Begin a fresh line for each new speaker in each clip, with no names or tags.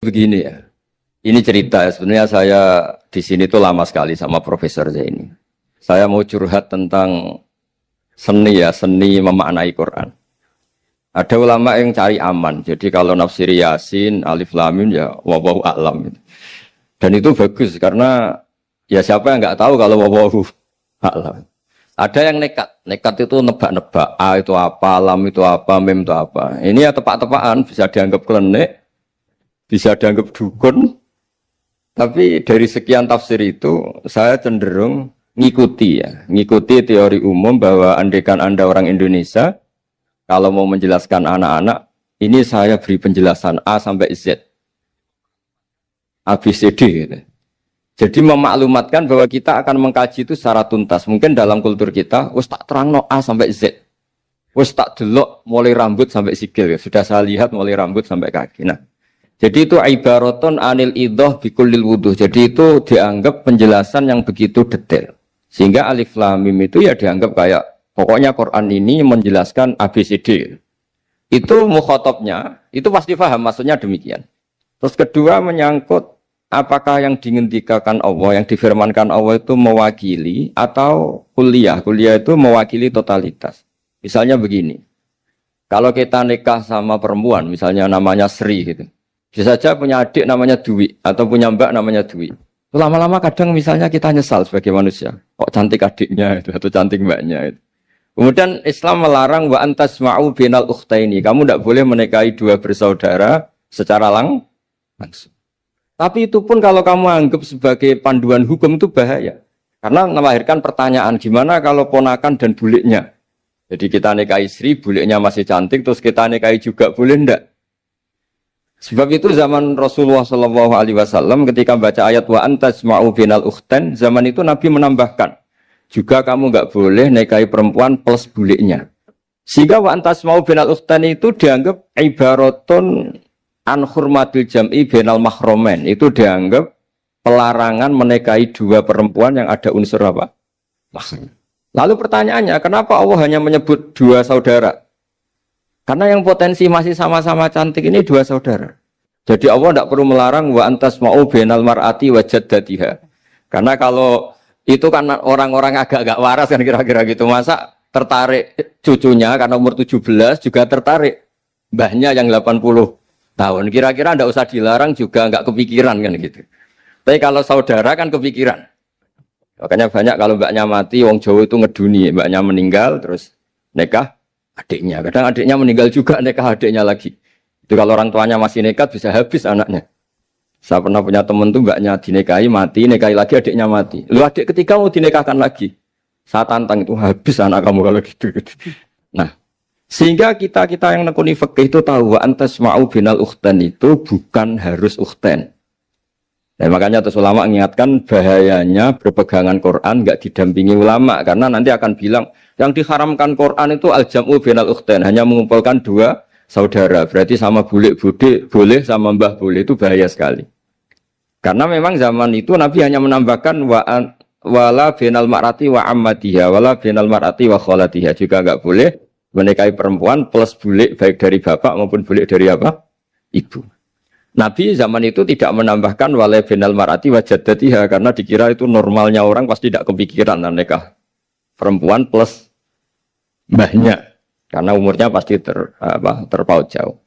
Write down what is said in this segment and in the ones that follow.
Begini ya. Ini cerita ya. Sebenarnya saya di sini tuh lama sekali sama Profesor Zaini. Saya mau curhat tentang seni ya, seni memaknai Quran. Ada ulama yang cari aman. Jadi kalau nafsir Yasin, Alif Lam Mim ya wallahu a'lam. Dan itu bagus karena ya siapa yang nggak tahu kalau wallahu a'lam. Ada yang nekat itu nebak-nebak. A itu apa, lam itu apa, mim itu apa. Ini ya tepak-tepakan, bisa dianggap klenik, bisa dianggap dukun. Tapi dari sekian tafsir itu, saya cenderung ngikuti teori umum bahwa andaikan Anda orang Indonesia, kalau mau menjelaskan anak-anak, ini saya beri penjelasan A sampai Z. A, B, C, D gitu. Jadi memaklumatkan bahwa kita akan mengkaji itu secara tuntas. Mungkin dalam kultur kita, wis tak terangno A sampai Z. Wis tak delok mulai rambut sampai sikil. Ya. Sudah saya lihat mulai rambut sampai kaki. Nah, jadi itu ibaratun anil idhah bikullil wuduh. Jadi itu dianggap penjelasan yang begitu detail. Sehingga Alif Lam Mim itu ya dianggap kayak, pokoknya Quran ini menjelaskan ABCD. Itu mukhatabnya, itu pasti paham maksudnya demikian. Terus kedua menyangkut apakah yang dingendikakan Allah, yang difirmankan Allah itu mewakili atau kuliah. Kuliah itu mewakili totalitas. Misalnya begini, kalau kita nikah sama perempuan, misalnya namanya Sri gitu. Bisa saja punya adik namanya Dwi, atau punya mbak namanya Dwi. Lama-lama kadang misalnya kita nyesal sebagai manusia. Kok cantik adiknya itu, atau cantik mbaknya itu. Kemudian Islam melarang wa antasma'u binal ukhtaini. Kamu tidak boleh menikahi dua bersaudara secara langsung. Tapi itu pun kalau kamu anggap sebagai panduan hukum itu bahaya. Karena melahirkan pertanyaan, gimana kalau ponakan dan buliknya? Jadi kita nikahi Sri, buliknya masih cantik, terus kita nikahi juga, boleh enggak? Sebab itu zaman Rasulullah SAW ketika baca ayat wa antasma'u binal ukhtan, zaman itu Nabi menambahkan, juga kamu enggak boleh nikahi perempuan plus buliknya. Sehingga wa antasma'u binal ukhtan itu dianggap ibaratun an hurmatil jam'i bainal mahromen, itu dianggap pelarangan menikahi dua perempuan yang ada unsur apa? Mahram. Lalu pertanyaannya, kenapa Allah hanya menyebut dua saudara? Karena yang potensi masih sama-sama cantik ini dua saudara. Jadi Allah tidak perlu melarang wa antasma'u bainal mar'ati wa jaddatiha. Karena kalau itu kan orang-orang agak-agak waras kan kira-kira gitu, masa tertarik cucunya karena umur 17 juga tertarik mbahnya yang 80 tahun. Kira-kira tidak usah dilarang juga nggak kepikiran kan gitu. Tapi kalau saudara kan kepikiran. Makanya banyak kalau mbaknya mati, wong Jawa itu ngeduni, mbaknya meninggal terus nikah adiknya. Kadang adiknya meninggal juga nikah adiknya lagi. Itu kalau orang tuanya masih nekat bisa habis anaknya. Saya pernah punya teman tuh mbaknya dinikahi mati, nikahi lagi adiknya mati. Lu adik ketiga mau dinikahkan lagi. Saya tantang itu habis anak kamu kalau gitu. Nah, sehingga kita yang nekuni fikih itu tahu wa antasma'u binal ukhtan itu bukan harus ukhtan. Dan makanya terus ulama mengingatkan bahayanya berpegangan Quran enggak didampingi ulama karena nanti akan bilang yang diharamkan Quran itu al-jam'u binal ukhtan, hanya mengumpulkan dua saudara. Berarti sama bulik boleh, sama mbah boleh, itu bahaya sekali. Karena memang zaman itu Nabi hanya menambahkan wala binal mar'ati wa ammatiha, wala binal mar'ati wa kholatiha, juga enggak boleh menikahi perempuan plus bulik baik dari bapak maupun bulik dari apa? Ibu. Nabi zaman itu tidak menambahkan wala binal mar'ati wa jaddatiha karena dikira itu normalnya orang pasti tidak kepikiran nikah perempuan plus mbahnya karena umurnya pasti terpaut jauh.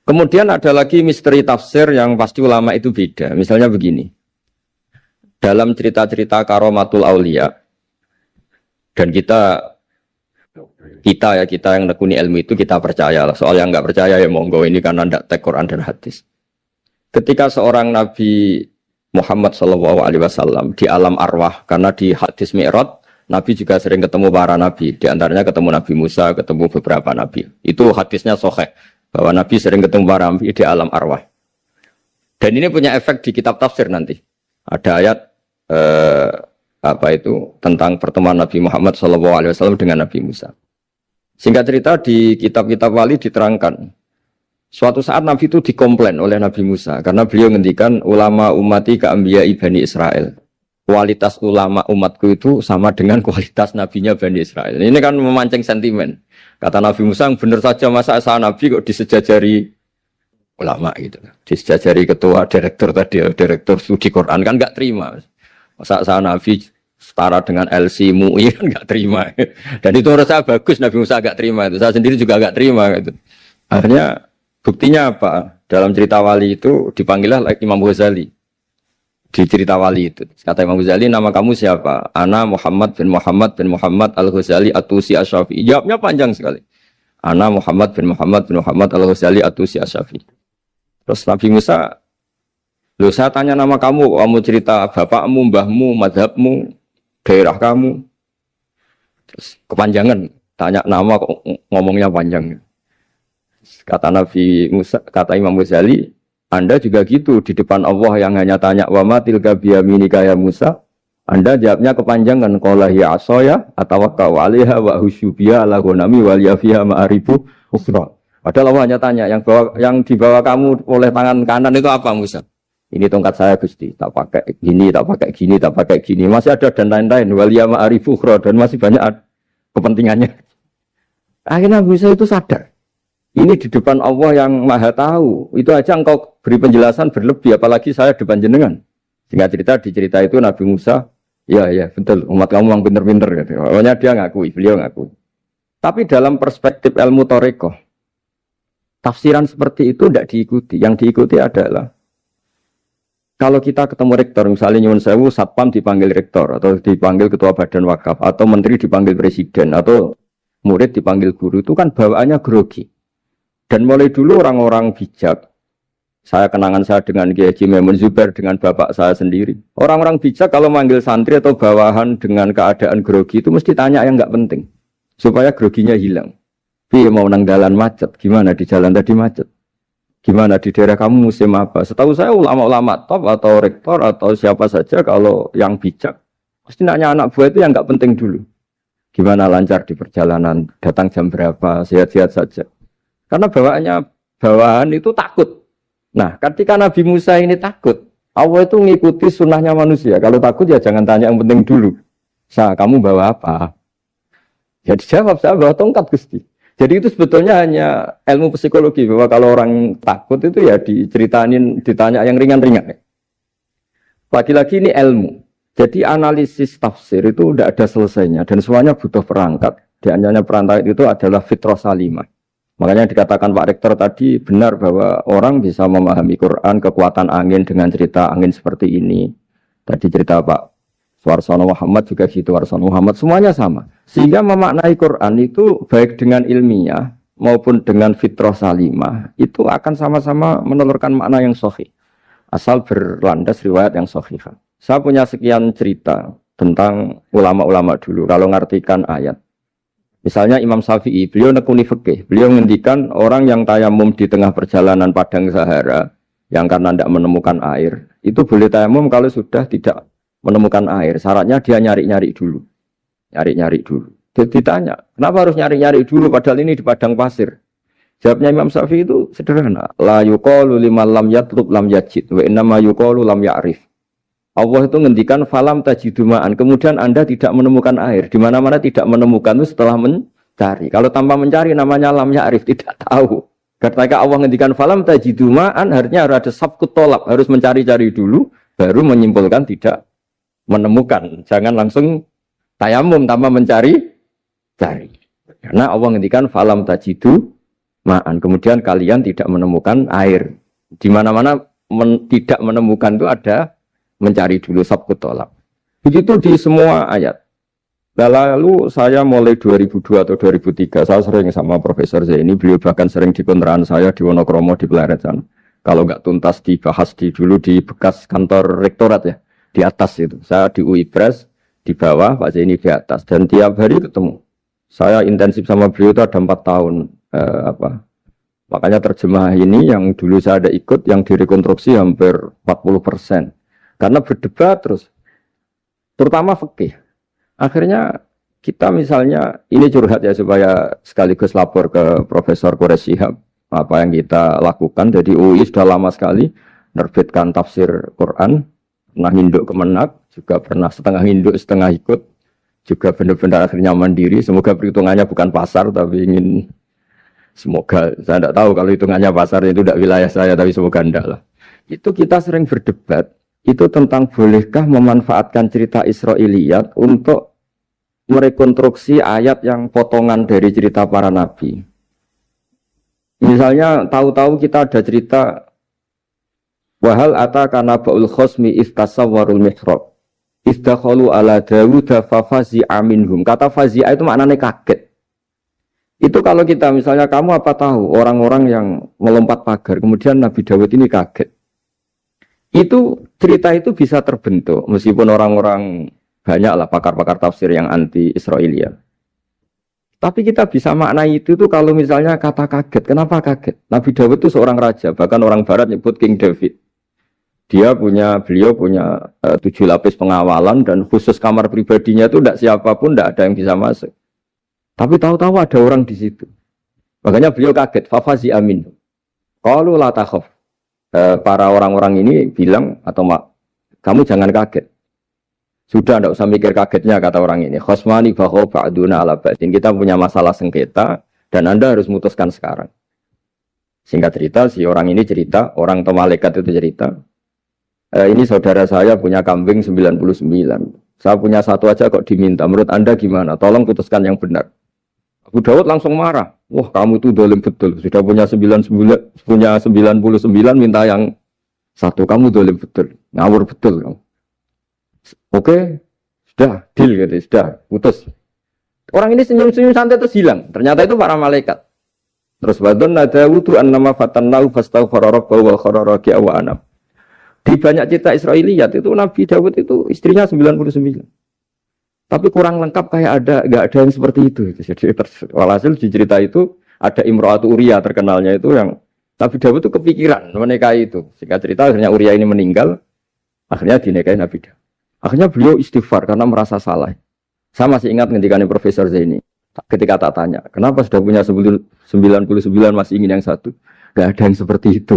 Kemudian ada lagi misteri tafsir yang pasti ulama itu beda. Misalnya begini, dalam cerita-cerita karomatul aulia, dan kita yang nekuni ilmu itu kita percaya. Soal yang nggak percaya ya monggo, ini karena tidak tek Quran dan hadis. Ketika seorang Nabi Muhammad SAW di alam arwah, karena di hadis Mi'raj Nabi juga sering ketemu para nabi, di antaranya ketemu Nabi Musa, ketemu beberapa nabi. Itu hadisnya sahih bahwa Nabi sering ketemu para nabi di alam arwah. Dan ini punya efek di kitab tafsir nanti. Ada ayat tentang pertemuan Nabi Muhammad SAW dengan Nabi Musa. Singkat cerita di kitab-kitab wali diterangkan, suatu saat Nabi itu dikomplain oleh Nabi Musa karena beliau ngendikan ulama ummati ka anbiya'i Bani Israel. Kualitas ulama umatku itu sama dengan kualitas nabinya Bani Israel. Ini kan memancing sentimen. Kata Nabi Musa, benar saja masa saya Nabi kok disejajari ulama gitu. Disejajari ketua direktur tadi, direktur studi Quran kan nggak terima. Masa saya Nabi setara dengan LC MUI kan nggak terima. Dan itu menurut saya bagus Nabi Musa nggak terima itu. Saya sendiri juga nggak terima gitu. Akhirnya buktinya apa? Dalam cerita wali itu dipanggillah Imam Ghazali. Di cerita wali itu kata Imam Ghazali, nama kamu siapa? Ana Muhammad bin Muhammad Al-Ghazali At-Tusi Asy-Syafi'i. Jawabnya panjang sekali. Ana Muhammad bin Muhammad Al-Ghazali At-Tusi Asy-Syafi'i. Terus Nabi Musa, loh saya tanya nama kamu cerita bapakmu, mbahmu, madhabmu, daerah kamu. Terus kepanjangan, tanya nama kok ngomongnya panjang. Kata Nabi Musa, kata Imam Ghazali, Anda juga gitu di depan Allah yang hanya tanya wa ma tilka biyaminika ya Musa. Anda jawabnya kepanjangan qala hiya asaya atawakkau 'alaiha wa husyubiya ala ghanami wal yafiha ma'aribu ukhra. Padahal Allah hanya tanya yang dibawa kamu oleh tangan kanan itu apa Musa? Ini tongkat saya Gusti, tak pakai gini, tak pakai gini, tak pakai gini. Masih ada dan lain-lain wal ya ma'aribu ukhra dan masih banyak kepentingannya. Akhirnya Musa itu sadar. Ini di depan Allah yang maha tahu. Itu aja engkau beri penjelasan berlebih. Apalagi saya depan jenengan. Sehingga di cerita itu Nabi Musa. Ya betul. Umat kamu yang pinter-pinter. Gitu. Pokoknya dia ngakui. Beliau ngakui. Tapi dalam perspektif ilmu Thariqah. Tafsiran seperti itu tidak diikuti. Yang diikuti adalah. Kalau kita ketemu rektor. Misalnya Nyuwun Sewu, Satpam dipanggil rektor. Atau dipanggil ketua badan wakaf. Atau menteri dipanggil presiden. Atau murid dipanggil guru. Itu kan bawaannya grogi. Dan mulai dulu orang-orang bijak, saya kenangan saya dengan Kiai Haji Maimun Zubair dengan bapak saya sendiri. Orang-orang bijak kalau manggil santri atau bawahan dengan keadaan grogi itu mesti tanya yang nggak penting. Supaya groginya hilang. Piye mau nang dalan macet, gimana di jalan tadi macet? Gimana di daerah kamu musim apa? Setahu saya ulama-ulama top atau rektor atau siapa saja kalau yang bijak, mesti nanya anak buah itu yang nggak penting dulu. Gimana lancar di perjalanan, datang jam berapa, sehat-sehat saja. Karena bawahan itu takut. Nah, ketika Nabi Musa ini takut, Allah itu mengikuti sunnahnya manusia. Kalau takut ya jangan tanya yang penting dulu. Kamu bawa apa? Ya dijawab, saya bawa tongkat Gusti. Jadi itu sebetulnya hanya ilmu psikologi. Bahwa kalau orang takut itu ya ditanya yang ringan-ringan. Lagi-lagi ini ilmu. Jadi analisis tafsir itu tidak ada selesainya. Dan semuanya butuh perangkat. Di antaranya perangkat itu adalah fitrah salimah. Makanya dikatakan Pak Rektor tadi benar bahwa orang bisa memahami Quran, kekuatan angin dengan cerita angin seperti ini. Tadi cerita Pak Warsono Muhammad juga gitu, Warsono Muhammad, semuanya sama. Sehingga memaknai Quran itu baik dengan ilmiah maupun dengan fitrah salimah, itu akan sama-sama menelurkan makna yang sahih. Asal berlandas riwayat yang sahih. Saya punya sekian cerita tentang ulama-ulama dulu, kalau ngartikan ayat. Misalnya Imam Syafi'i, beliau nekuni fikih. Beliau menghentikan orang yang tayamum di tengah perjalanan padang Sahara, yang karena tidak menemukan air, itu boleh tayamum kalau sudah tidak menemukan air. Syaratnya dia nyari-nyari dulu. Nyari-nyari dulu. Ditanya, kenapa harus nyari-nyari dulu padahal ini di padang pasir? Jawabnya Imam Syafi'i itu sederhana. La yuqalu liman lam yatlub lam yajid, wa innama yuqalu lam ya'rif. Allah itu ngendikan falam tajiduma'an. Kemudian Anda tidak menemukan air. Di mana-mana tidak menemukan itu setelah mencari. Kalau tanpa mencari namanya lam ya'rif, tidak tahu. Ketika Allah ngendikan falam tajiduma'an, artinya harus ada sabkut tolak. Harus mencari-cari dulu, baru menyimpulkan tidak menemukan. Jangan langsung tayamum tanpa mencari-cari. Karena Allah ngendikan falam tajiduma'an. Kemudian kalian tidak menemukan air. Di mana-mana tidak menemukan itu ada mencari dulu sabkut tolak. Begitu di semua ayat. Lalu saya mulai 2002 atau 2003, saya sering sama Profesor Zaini, beliau bahkan sering di kontrakan saya di Wonokromo di Pleret sana. Kalau nggak tuntas dibahas dulu di bekas kantor rektorat ya, di atas itu. Saya di UI Pres, di bawah, Pak Zaini di atas. Dan tiap hari ketemu. Saya intensif sama beliau itu ada 4 tahun. Makanya terjemah ini yang dulu saya ada ikut, yang direkonstruksi hampir 40%. Karena berdebat terus, terutama fikih. Akhirnya kita misalnya, ini curhat ya supaya sekaligus lapor ke Profesor Quraish Shihab apa yang kita lakukan. Jadi UI sudah lama sekali menerbitkan tafsir Quran, pernah nginduk Kemenak, juga pernah setengah nginduk setengah ikut, juga benar-benar akhirnya mandiri. Semoga perhitungannya bukan pasar tapi ingin Semoga, saya tidak tahu kalau hitungannya pasar itu tidak wilayah saya, tapi semoga enggak lah. Itu kita sering berdebat, itu tentang bolehkah memanfaatkan cerita Israiliyat untuk merekonstruksi ayat yang potongan dari cerita para nabi. Misalnya, tahu-tahu kita ada cerita wahal ataka naba'ul khosmi istasawwarul mihrab istakhalu ala Dawuda fafazi'a minhum. Kata fazi'a itu maknanya kaget. Itu kalau kita misalnya kamu apa tahu orang-orang yang melompat pagar kemudian Nabi Dawud ini kaget. Itu cerita itu bisa terbentuk meskipun orang-orang banyaklah pakar-pakar tafsir yang anti Israiliyat. Tapi kita bisa maknai itu tuh kalau misalnya kata kaget. Kenapa kaget? Nabi Dawud itu seorang raja, bahkan orang barat nyebut King David. Beliau punya 7 lapis pengawalan dan khusus kamar pribadinya itu tidak siapapun, tidak ada yang bisa masuk. Tapi tahu-tahu ada orang di situ. Makanya beliau kaget. Fafazi amin. Qalu la takhaf. Para orang-orang ini bilang atau kamu jangan kaget. Sudah tidak usah mikir kagetnya kata orang ini. Khosmani bahu ba'duna ala ba'din. Kita punya masalah sengketa dan Anda harus memutuskan sekarang. Singkat cerita, si orang ini cerita, orang atau malaikat itu cerita. Ini saudara saya punya kambing 99. Saya punya satu aja kok diminta. Menurut Anda gimana? Tolong putuskan yang benar. Abu Dawud langsung marah. Wah, kamu itu dolim betul. Sudah punya 99, minta yang satu. Kamu dolim betul. Ngawur betul kamu. Oke, sudah deal gitu, sudah putus. Orang ini senyum-senyum santai terus hilang. Ternyata itu para malaikat. Terus wadonna Dawudu annama fatannahu fastaghfara rabbahu wa kharra raki'a wa anam. Di banyak cerita Israiliyat itu Nabi Dawud itu istrinya 99. Tapi kurang lengkap kayak nggak ada yang seperti itu. Jadi walhasil di cerita itu ada Imro'atu Uria terkenalnya itu yang Nabi Dawud itu kepikiran menikahi itu. Singkat cerita akhirnya Uria ini meninggal, akhirnya dinikahi Nabi Dawud. Akhirnya beliau istighfar karena merasa salah. Saya masih ingat ketika Profesor Zaini, ketika tak tanya, kenapa sudah punya 99 masih ingin yang satu? Gak ada yang seperti itu.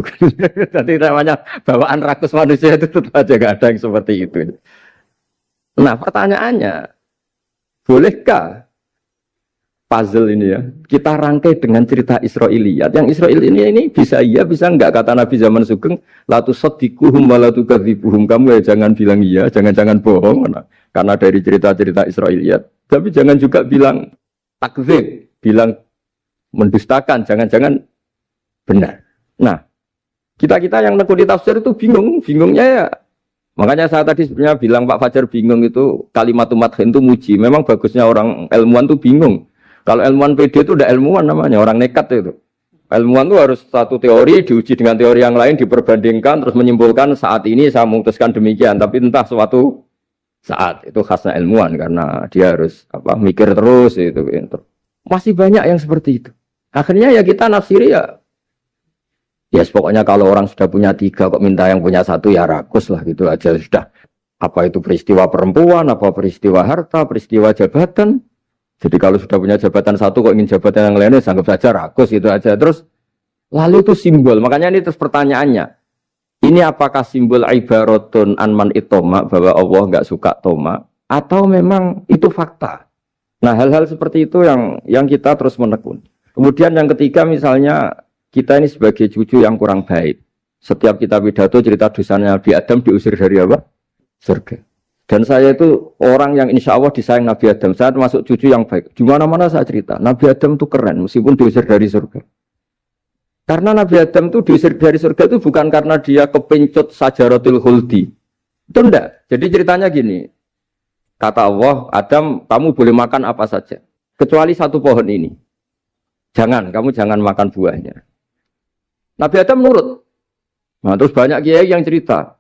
Jadi namanya bawaan rakus manusia itu tetap aja gak ada yang seperti itu. Nah pertanyaannya, bolehkah puzzle ini ya kita rangkai dengan cerita Israiliyat? Yang Israil ini bisa iya, bisa enggak? Kata Nabi zaman Sugeng, la tusaddiquhum wa la tukadzibuhum. Kamu ya jangan bilang iya, jangan bohong karena dari cerita-cerita Israiliyat. Tapi jangan juga bilang takdzib, bilang mendustakan, jangan-jangan benar. Nah, kita yang nekuni tafsir itu bingungnya ya. Makanya saya tadi sebenarnya bilang Pak Fajar bingung itu kalimat madhin itu muji. Memang bagusnya orang ilmuwan itu bingung. Kalau ilmuwan PD itu udah ilmuwan namanya, orang nekat itu. Ilmuwan itu harus satu teori diuji dengan teori yang lain, diperbandingkan terus menyimpulkan saat ini saya memutuskan demikian. Tapi entah suatu saat itu khasnya ilmuwan karena dia harus mikir terus itu. Masih banyak yang seperti itu. Akhirnya ya kita nafsiri ya. Yes, pokoknya kalau orang sudah punya 3 kok minta yang punya 1 ya rakus lah gitu aja sudah. Apa itu peristiwa perempuan, apa peristiwa harta, peristiwa jabatan. Jadi kalau sudah punya jabatan 1 kok ingin jabatan yang lainnya anggap saja rakus gitu aja. Terus lalu itu simbol. Makanya ini terus pertanyaannya. Ini apakah simbol ibaratun anman itoma bahwa Allah enggak suka toma atau memang itu fakta? Nah, hal-hal seperti itu yang kita terus menekun. Kemudian yang ketiga misalnya kita ini sebagai cucu yang kurang baik. Setiap kita pidato cerita dosanya Nabi Adam diusir dari apa? Surga. Dan saya itu orang yang insya Allah disayang Nabi Adam. Saya termasuk cucu yang baik. Di mana-mana saya cerita. Nabi Adam itu keren meskipun diusir dari surga. Karena Nabi Adam itu diusir dari surga itu bukan karena dia kepencut sajaratul khuldi. Itu enggak. Jadi ceritanya gini. Kata Allah, Adam kamu boleh makan apa saja. Kecuali satu pohon ini. Kamu jangan makan buahnya. Nabi Adam nurut. Nah, terus banyak kiai yang cerita.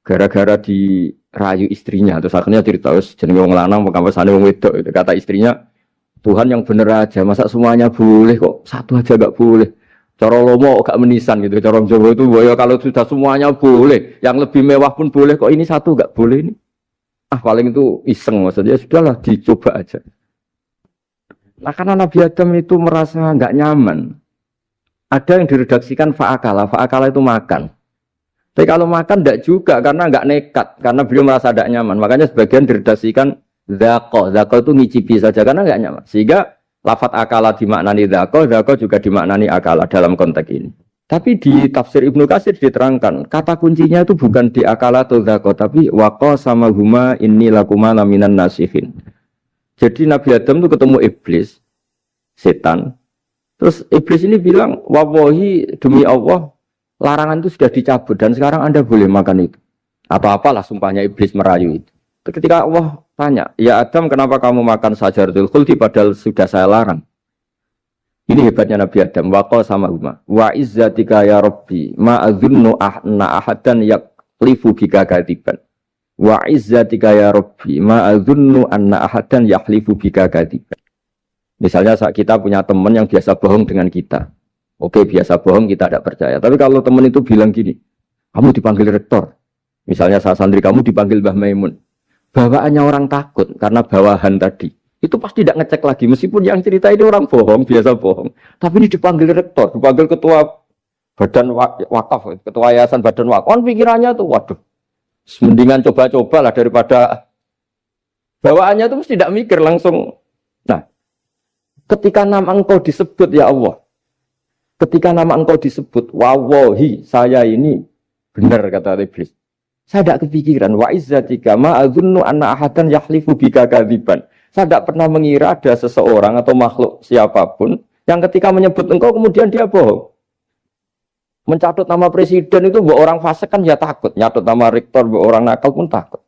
Gara-gara dirayu istrinya. Terus akhirnya cerita. Jadi orang lanang, makamasane wong wedok. Kata istrinya, Tuhan yang bener aja. Masa semuanya boleh kok. Satu aja gak boleh. Cara lomo gak menisan gitu. Cara Jawa itu, ya kalau sudah semuanya boleh. Yang lebih mewah pun boleh. Kok ini satu gak boleh ini? Paling itu iseng. Maksudnya sudahlah dicoba aja. Nah karena Nabi Adam itu merasa gak nyaman. Ada yang diredaksikan fa'akala itu makan. Tapi kalau makan tidak juga karena nggak nekat, karena beliau merasa tidak nyaman. Makanya sebagian diredaksikan zaqo itu ngicipi saja karena nggak nyaman. Sehingga lafat akala dimaknani dzaqo juga dimaknani akala dalam konteks ini. Tapi di tafsir Ibnu Katsir diterangkan, kata kuncinya itu bukan di akala atau dzaqo, tapi waqa sama huma inni lakuma laminan nasihin. Jadi Nabi Adam itu ketemu iblis, setan. Terus iblis ini bilang, wallahi demi Allah, larangan itu sudah dicabut dan sekarang Anda boleh makan itu. Atau apalah sumpahnya iblis merayu itu. Ketika Allah tanya, ya Adam kenapa kamu makan sajaratul khuldi padahal sudah saya larang. Ini hebatnya Nabi Adam. Waqa sama huma. Wa izzatika ya Rabbi ma adzunnu anna ahadan yaklifu bika kadiban. Wa izzatika ya Rabbi ma adzunnu anna ahadan yahlifu bika kadiban. Misalnya saat kita punya teman yang biasa bohong dengan kita. Oke, biasa bohong kita tidak percaya. Tapi kalau teman itu bilang gini, kamu dipanggil rektor. Misalnya saat santri kamu dipanggil Mbah Maimun. Bawaannya orang takut karena bawahan tadi. Itu pasti tidak ngecek lagi. Meskipun yang cerita ini orang bohong, biasa bohong. Tapi ini dipanggil rektor, dipanggil ketua badan wakaf, ketua yayasan badan wakaf. Kan pikirannya tuh, waduh. Mendingan coba-coba lah daripada bawaannya itu mesti tidak mikir langsung. Nah, ketika nama engkau disebut ya Allah. Ketika nama engkau disebut, wallahi saya ini benar kata iblis. Saya tidak kepikiran wa izzatika ma adzunnu anna ahadan yahlifu bika kadziban. Saya tidak pernah mengira ada seseorang atau makhluk siapapun yang ketika menyebut engkau kemudian dia bohong. Mencatut nama presiden itu buat orang fasik kan ya takut, nyatut nama rektor buat orang nakal pun takut.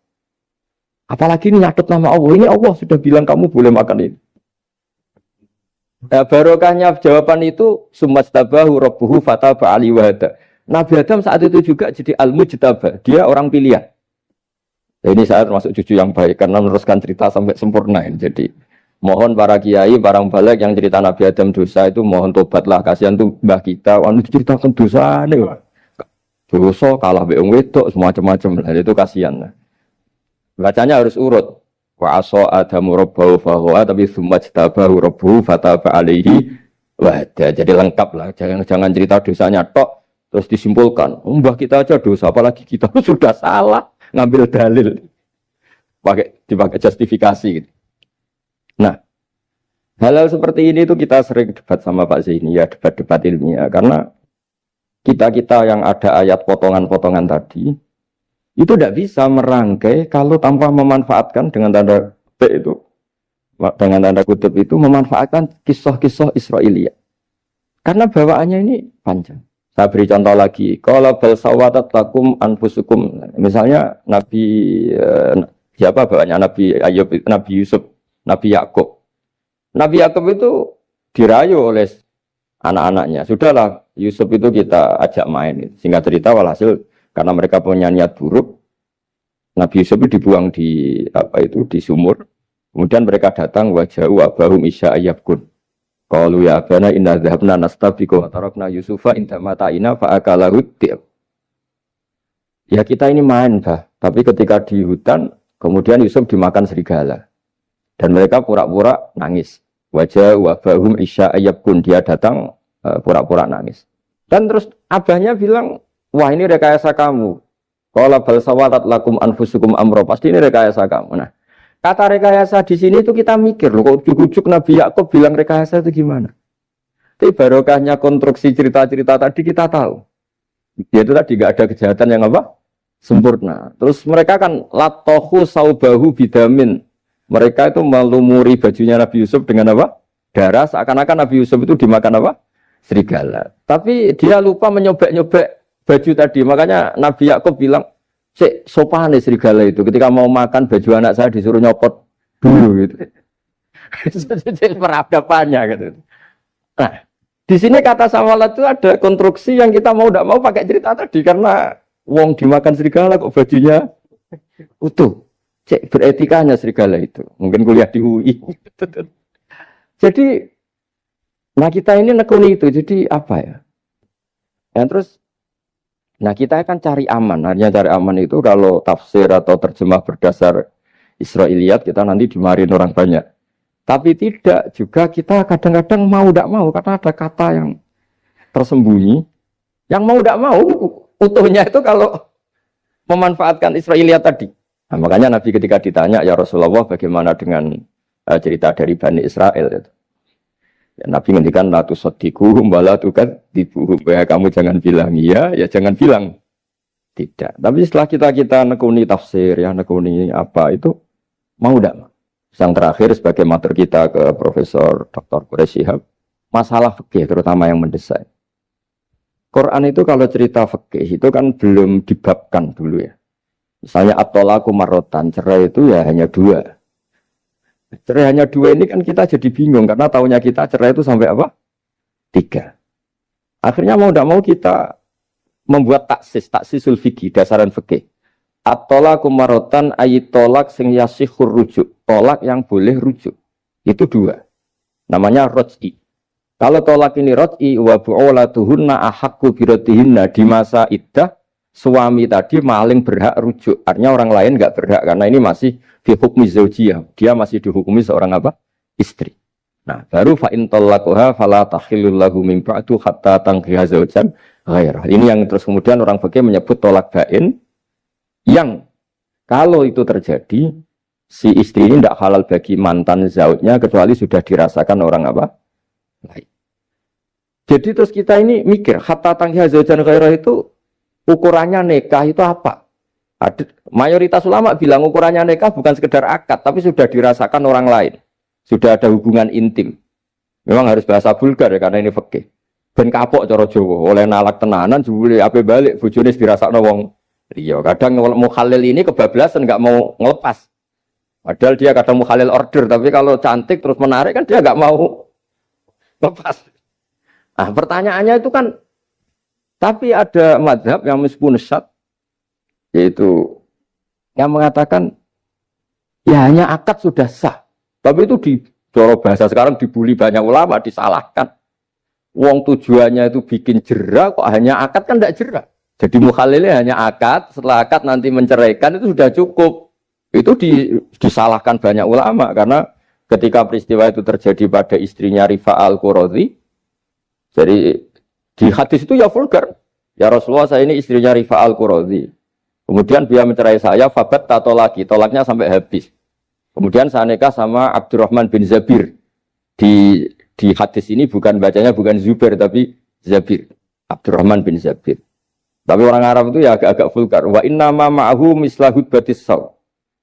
Apalagi ini nyatut nama Allah. Ini Allah sudah bilang kamu boleh makan ini. Nah, barokahnya jawaban itu sumastabahu rabbuhu fataba ali wahada. Nabi Adam saat itu juga jadi al-mujtaba, dia orang pilihan. Nah, ini saya termasuk cucu yang baik karena meneruskan cerita sampai sempurna. Jadi mohon para kiai, para balik yang cerita Nabi Adam dosa itu mohon tobatlah, kasihan tuh mbah kita, anu ceritakan dosa nih. Dosa kalah beong wedok semacam-macam lah, itu kasihan. Bacanya harus urut. Wa aso adamu rabbahu fahuwa tapi sumajtabahu rabbuhu fataba alaihi wahda. Jadi lengkap lah, jangan cerita dosanya tok. Terus disimpulkan, mbah kita aja dosa, apalagi kita sudah salah ngambil dalil, dipakai justifikasi. Gitu. Nah, hal-hal seperti ini tuh kita sering debat sama Pak Zaini ya, debat-debat ilmiah, karena kita yang ada ayat potongan-potongan tadi itu tidak bisa merangkai kalau tanpa memanfaatkan dengan tanda kutip itu, memanfaatkan kisah-kisah Israiliyah, karena bawaannya ini panjang. Saya beri contoh lagi. Qala bal sawatat lakum anfusukum. Misalnya siapa bawanya Nabi Ayub, Nabi Yusuf, Nabi Yakub. Nabi Yakub itu dirayu oleh anak-anaknya. Sudahlah, Yusuf itu kita ajak main. Singkat cerita walhasil karena mereka punya niat buruk, Nabi Yusuf itu dibuang di sumur. Kemudian mereka datang waja'u abahum isya ayyabkun. Qalu ya abana inna dhahabna nastabiqu wa tarakna Yusufa inda mata'ina fa akalahu dhi'ab. Ya kita ini main, Bah. Tapi ketika di hutan, kemudian Yusuf dimakan serigala. Dan mereka pura-pura nangis. Wajah wabahum isya ayyabkun. Dia datang pura-pura nangis. Dan terus abahnya bilang, wah ini rekayasa kamu. Qala bal sawatat lakum anfusukum amro. Pasti ini rekayasa kamu. Nah, kata rekayasa di sini itu kita mikir loh, kok ujuk-ujuk Nabi Yakub bilang rekayasa itu gimana? Tapi barokahnya konstruksi cerita-cerita tadi kita tahu. Dia itu tadi nggak ada kejahatan yang apa? Sempurna. Terus mereka kan latohu saubahu bidamin. Mereka itu melumuri bajunya Nabi Yusuf dengan apa? Darah. Seakan-akan Nabi Yusuf itu dimakan apa? Serigala. Tapi dia lupa menyobek-nyobek baju tadi. Makanya Nabi Yakub bilang, sopan serigala itu ketika mau makan baju anak saya disuruh nyopot dulu gitu. Peradabannya gitu. Nah, di sini kata sawalat itu ada konstruksi yang kita mau tidak mau pakai cerita tadi karena wong dimakan serigala kok bajunya utuh. Cek beretikanya serigala itu. Mungkin kuliah di UI. Jadi, nah kita ini nekuni itu. Jadi apa ya? Dan terus nah kita akan cari aman. Artinya cari aman itu kalau tafsir atau terjemah berdasar Israiliyat kita nanti dimarin orang banyak. Tapi tidak juga kita kadang-kadang mau tidak mau karena ada kata yang tersembunyi. Yang mau tidak mau utuhnya itu kalau memanfaatkan Israiliyat tadi. Nah, makanya Nabi ketika ditanya ya Rasulullah bagaimana dengan cerita dari Bani Israel itu. Nabi ngendikan la tusaddiquhum wa la tukadzibuhum. Ya kamu jangan bilang iya, ya jangan bilang tidak. Tapi setelah kita nekuni tafsir, ya nekuni apa itu mau tidak? Yang terakhir sebagai matur kita ke Profesor Dr. Quraish Shihab, masalah fikih terutama yang mendesak. Quran itu kalau cerita fikih itu kan belum dibabkan dulu ya. Misalnya at-thalaqu marratan, cerai itu ya hanya 2. Cerai hanya 2 ini kan kita jadi bingung karena taunya kita cerai itu sampai apa? 3. Akhirnya mau tidak mau kita membuat taksisul fikih, dasaran fikih. At-thalaqu marratan ayat tolak sing yasihur rujuk, tolak yang boleh rujuk. Itu 2. Namanya roj'i. Kalau tolak ini roj'i wa bu'ulatuhunna ahaqqu biratihinna, di masa iddah suami tadi maling berhak rujuk. Artinya orang lain enggak berhak karena ini masih fi hukmi zaujiyah. Dia masih dihukumi seorang apa? Istri. Nah, baru fa in talaquha fala tahillul lahu min ba'du hatta tankiha zaujan ghairah. Ini yang terus kemudian orang fikih menyebut tolak bain yang kalau itu terjadi si istri ini tidak halal bagi mantan zaujnya kecuali sudah dirasakan orang apa? Lain. Jadi terus kita ini mikir hatta tankiha zaujan ghairah itu ukurannya nikah itu apa? Mayoritas ulama bilang ukurannya nikah bukan sekedar akad, tapi sudah dirasakan orang lain. Sudah ada hubungan intim. Memang harus bahasa vulgar ya, karena ini fikih. Ben kapok cara Jawa, oleh nalak tenanan, jebule ape balik, bojone dirasakno wong liya. Kadang mukhalil ini kebablasan, nggak mau ngelepas. Padahal dia kadang mukhalil order, tapi kalau cantik terus menarik kan dia nggak mau lepas. Nah pertanyaannya itu kan, tapi ada madhab yang meskipun syad, yaitu yang mengatakan ya hanya akad sudah sah. Tapi itu di coro bahasa sekarang dibully banyak ulama, disalahkan. Wong tujuannya itu bikin jera, kok hanya akad kan tidak jera. Jadi mukhalilnya hanya akad, setelah akad nanti menceraikan itu sudah cukup. Itu disalahkan banyak ulama karena ketika peristiwa itu terjadi pada istrinya Rifa al-Quradi, jadi di hadis itu ya vulgar. Ya Rasulullah, saya ini istrinya Rifa al-Quradi. Kemudian dia mencerai saya, fabat tato lagi, tolaknya sampai habis. Kemudian saya nikah sama Abdurrahman bin Zabir. Di hadis ini bukan bacanya bukan Zubair tapi Zabir. Abdurrahman bin Zabir. Tapi orang Arab itu ya agak-agak vulgar. Wa inna ma ma'ahu mislahud batis saw.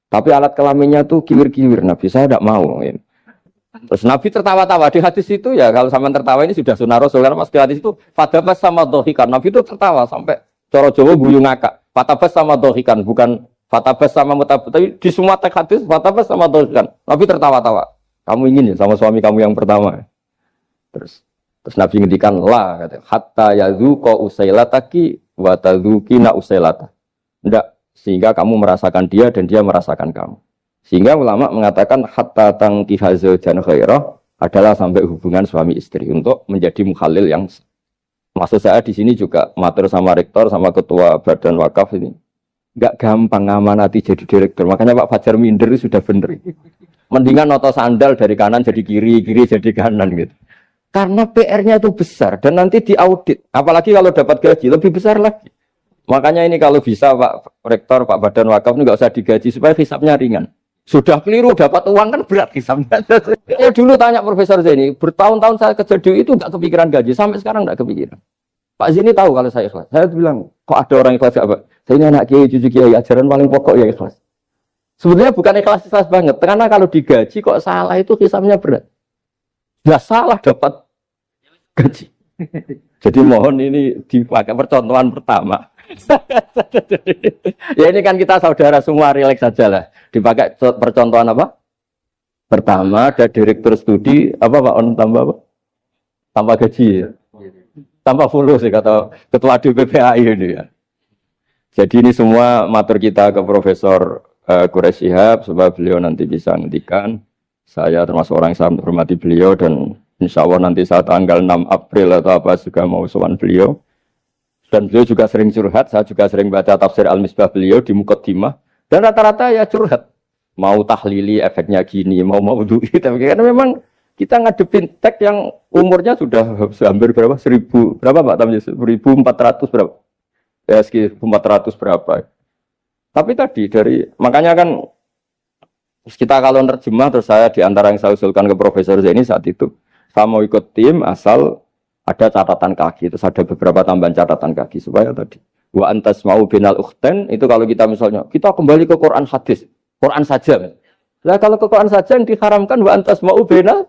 Tapi alat kelaminnya tuh kiwir-kiwir. Nabi saya tidak mau. Terus Nabi tertawa-tawa di hadis itu ya, kalau sama tertawa ini sudah sunnah Rasul karena mas di hadis itu fatabas sama dohikan. Nabi itu tertawa sampai coro Jawa guyu ngakak. Fatabas sama dohikan, bukan fatabas sama mutabas. Tapi di semua teks hadis fatabas sama dohikan. Nabi tertawa-tawa. Kamu ingin ya sama suami kamu yang pertama. Terus Nabi ngendikan la kata hatta yadzuqa usailataki wa tadzukina usailata. Enggak, sehingga kamu merasakan dia dan dia merasakan kamu. Sehingga ulama mengatakan hatta tangkiha zaujan ghairah adalah sampai hubungan suami istri untuk menjadi mukhalil yang maksud saya di sini juga matur sama rektor sama ketua badan wakaf ini enggak gampang ngamanati jadi direktur. Makanya Pak Fajar minder sudah bener. Mendingan noto sandal dari kanan jadi kiri, kiri jadi kanan gitu. Karena PR-nya itu besar dan nanti diaudit. Apalagi kalau dapat gaji lebih besar lagi. Makanya ini kalau bisa Pak Rektor, Pak Badan Wakaf ini nggak usah digaji supaya hisapnya ringan. Sudah keliru dapat uang kan berat hisapnya. Ya dulu tanya Profesor Zaini, bertahun-tahun saya kerja di itu nggak kepikiran gaji, sampai sekarang nggak kepikiran. Pak Zaini tahu kalau saya ikhlas. Saya bilang, kok ada orang ikhlas apa? Saya ini anak kiai, cucu kiai, ajaran paling pokok ya ikhlas. Sebenarnya bukan ikhlas banget, karena kalau digaji kok salah itu hisapnya berat. Nggak salah dapat gaji. Jadi mohon ini dipakai percontohan pertama. Ya ini kan kita saudara semua, relax saja lah. Dipakai percontohan apa? Pertama ada direktur studi apa Pak On tambah apa? Tambah gaji ya. Tambah follow sih kata ketua DPPAI ini ya. Jadi ini semua matur kita ke Profesor Quraish Shihab supaya beliau nanti bisa ngendikan. Saya termasuk orang yang sangat menghormati beliau dan insya Allah nanti saat tanggal 6 April atau apa juga mau sowan beliau. Dan beliau juga sering curhat, saya juga sering baca tafsir Al-Misbah beliau di Muqaddimah. Dan rata-rata ya curhat. Mau tahlili efeknya gini, mau duit. Tapi karena memang kita ngadepin teks yang umurnya sudah hampir berapa? 1000, berapa Pak Tamjiz? 1400 berapa? Ya sekitar 400 berapa. Tapi tadi makanya kan kita kalau nerjemah terus saya diantara yang saya usulkan ke Profesor Zaini saat itu Saya mau ikut tim asal ada catatan kaki, terus ada beberapa tambahan catatan kaki supaya tadi wa antas mau binal ukhten itu kalau kita misalnya kita kembali ke Quran hadis, Quran saja. Nah kalau ke Quran saja yang diharamkan wa antas mau binal